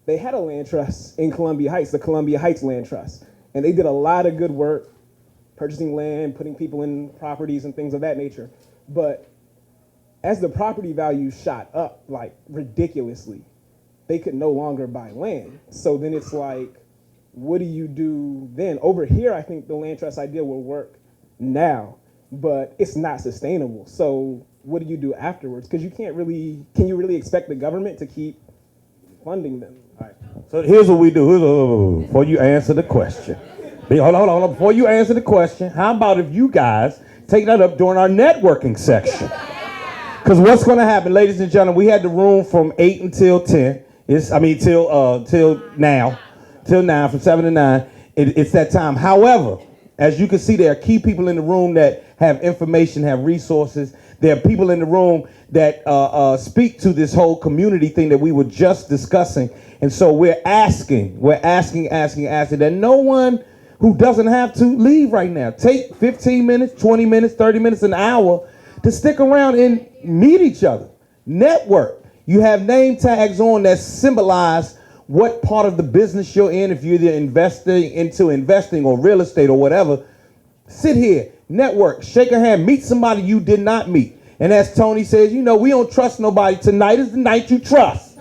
they had a land trust in Columbia Heights, the Columbia Heights Land Trust, and they did a lot of good work, purchasing land, putting people in properties and things of that nature. But as the property value shot up like ridiculously, they could no longer buy land. So then it's like, what do you do then? Over here, I think the land trust idea will work now, but it's not sustainable. So what do you do afterwards? Because can you really expect the government to keep funding them? All right. So here's what we do. Before you answer the question. Hold on. Before you answer the question, how about if you guys take that up during our networking section? Because what's going to happen, ladies and gentlemen, we had the room from 8 until 10. Till now, from 7 to 9. It's that time. However, as you can see, there are key people in the room that have information, have resources. There are people in the room that speak to this whole community thing that we were just discussing. And so we're asking that no one who doesn't have to leave right now. Take 15 minutes, 20 minutes, 30 minutes, an hour to stick around and meet each other, network. You have name tags on that symbolize what part of the business you're in. If you're either investing or real estate or whatever, sit here, network, shake a hand, meet somebody you did not meet. And as Tony says, you know, we don't trust nobody. Tonight is the night you trust.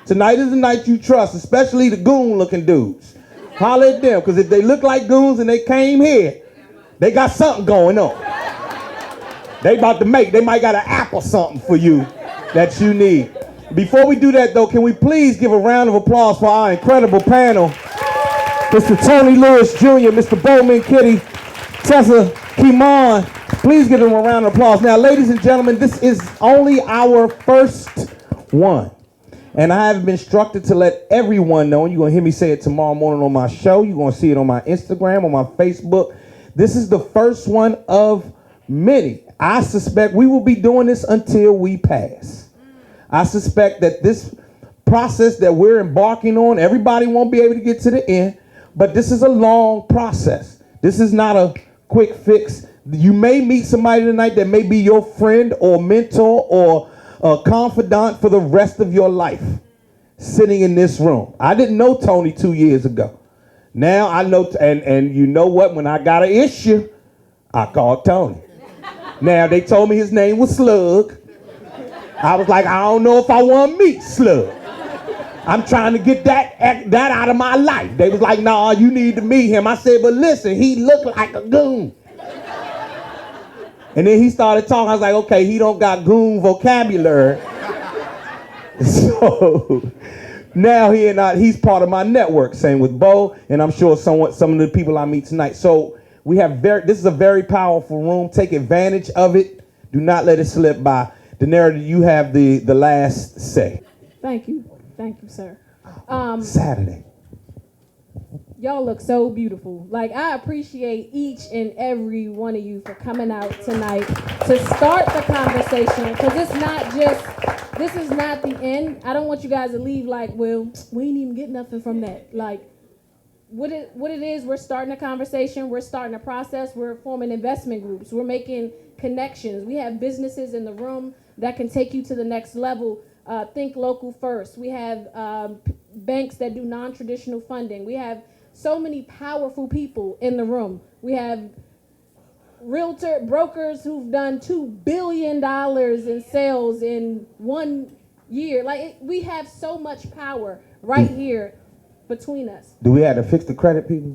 Tonight is the night you trust, especially the goon-looking dudes. Holler at them, because if they look like goons and they came here, they got something going on. They might got an app or something for you that you need. Before we do that, though, can we please give a round of applause for our incredible panel? Mr. Tony Lewis Jr., Mr. Bowman Kitty, Tessa Kimon. Please give them a round of applause. Now, ladies and gentlemen, this is only our first one. And I have been instructed to let everyone know, and you're going to hear me say it tomorrow morning on my show. You're going to see it on my Instagram, on my Facebook. This is the first one of many. I suspect we will be doing this until we pass. I suspect that this process that we're embarking on, everybody won't be able to get to the end, but this is a long process. This is not a quick fix. You may meet somebody tonight that may be your friend or mentor or a confidant for the rest of your life sitting in this room. I didn't know Tony 2 years ago. Now I know, and you know what? When I got an issue, I called Tony. Now, they told me his name was Slug. I was like, I don't know if I want to meet Slug. I'm trying to get that out of my life. They was like, nah, you need to meet him. I said, but listen, he looked like a goon. And then he started talking. I was like, okay, he don't got goon vocabulary. So now he's part of my network. Same with Bo, and I'm sure some of the people I meet tonight. So this is a very powerful room. Take advantage of it. Do not let it slip by. The narrative, you have the last say. Thank you, sir. Saturday. Y'all look so beautiful. Like, I appreciate each and every one of you for coming out tonight to start the conversation, because this is not the end. I don't want you guys to leave like, well, we ain't even get nothing from that. Like, what it is, we're starting a conversation, we're starting a process, we're forming investment groups, we're making connections. We have businesses in the room that can take you to the next level. Think local first. We have banks that do non-traditional funding. We have so many powerful people in the room. We have brokers who've done $2 billion in sales in 1 year. Like, we have so much power right here between us. Do we have to fix the credit people?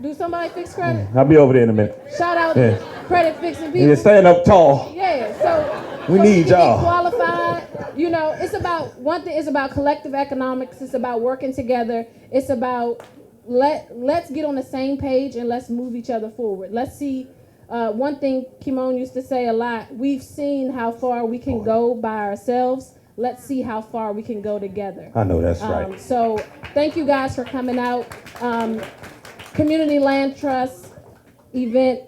Do somebody fix credit? I'll be over there in a minute. Shout out to credit fixing people. Yeah, stand up tall. Yeah, so we need y'all. Qualified. You know, it's about one thing. It's about collective economics. It's about working together. It's about let's get on the same page and let's move each other forward. Let's see. One thing Kimon used to say a lot. We've seen how far we can go by ourselves. Let's see how far we can go together. I know that's right. So thank you guys for coming out. Community Land Trust event,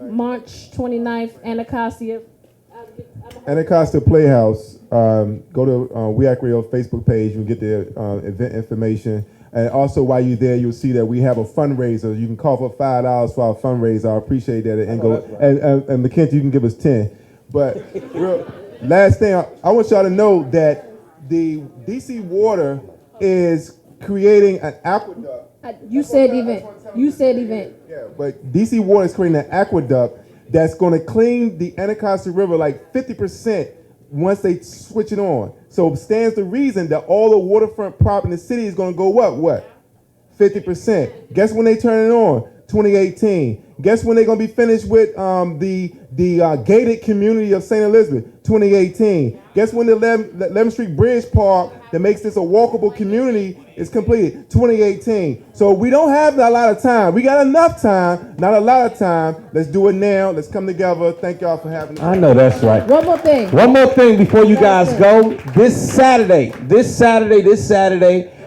March 29th, Anacostia. Anacostia Playhouse. Go to We Act Radio Facebook page. You'll get the event information. And also, while you're there, you'll see that we have a fundraiser. You can call for $5 for our fundraiser. I appreciate that. And Mackenzie, you can give us 10. But last thing, I want y'all to know that the DC Water is creating an aqueduct. You said event. Yeah, but DC Water is creating an aqueduct that's going to clean the Anacostia River like 50% once they switch it on. So it stands to reason that all the waterfront property in the city is going to go up, what? 50%. Guess when they turn it on? 2018. Guess when they're going to be finished with the gated community of St. Elizabeth? 2018. Guess when the 11th Street Bridge Park that makes this a walkable community is completed? 2018. So we don't have a lot of time. We got enough time, not a lot of time. Let's do it now. Let's come together. Thank y'all for having us. I know that's right. One more thing before you guys go. This Saturday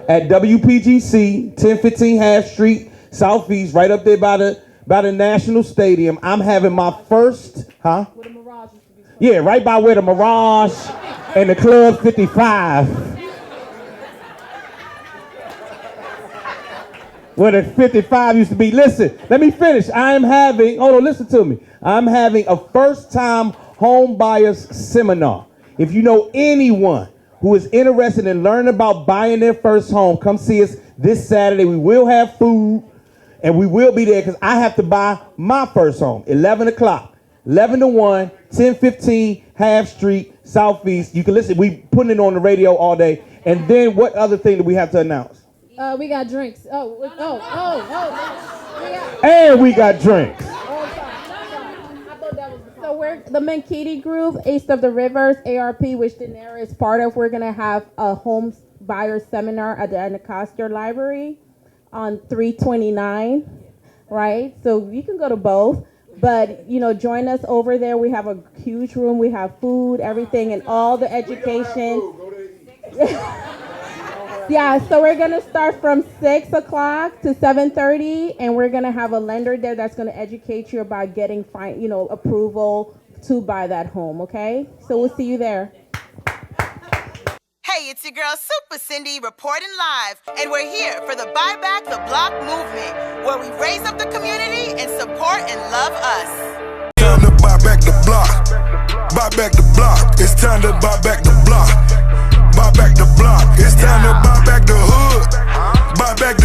at WPGC, 1015 Half Street, Southeast, right up there by the National Stadium. I'm having my first, Where the Mirage used to be. Yeah, right by where the Mirage and the Club 55. Where the 55 used to be. Listen, let me finish. Listen to me. I'm having a first-time home buyers seminar. If you know anyone who is interested in learning about buying their first home, come see us this Saturday. We will have food. And we will be there because I have to buy my first home, 11 o'clock, 11 to 1, 1015 Half Street, Southeast. You can listen. We putting it on the radio all day. And then what other thing do we have to announce? We got drinks. And we got drinks. So we're the Menkidi Group, East of the Rivers, ARP, which Daenerys is part of. We're going to have a home buyer seminar at the Anacostia Library on 329, right? So you can go to both, but join us over there. We have a huge room. We have food, everything, and all the education. Yeah, so we're gonna start from 6 o'clock to 7:30, and we're gonna have a lender there that's gonna educate you about getting approval to buy that home. Okay, so we'll see you there. Hey, it's your girl Super Cindy reporting live, and we're here for the Buy Back the Block movement, where we raise up the community and support and love us. Time to buy back the block. Buy back the block. It's time to buy back the block. Buy back the block. It's time to buy back the hood. Buy back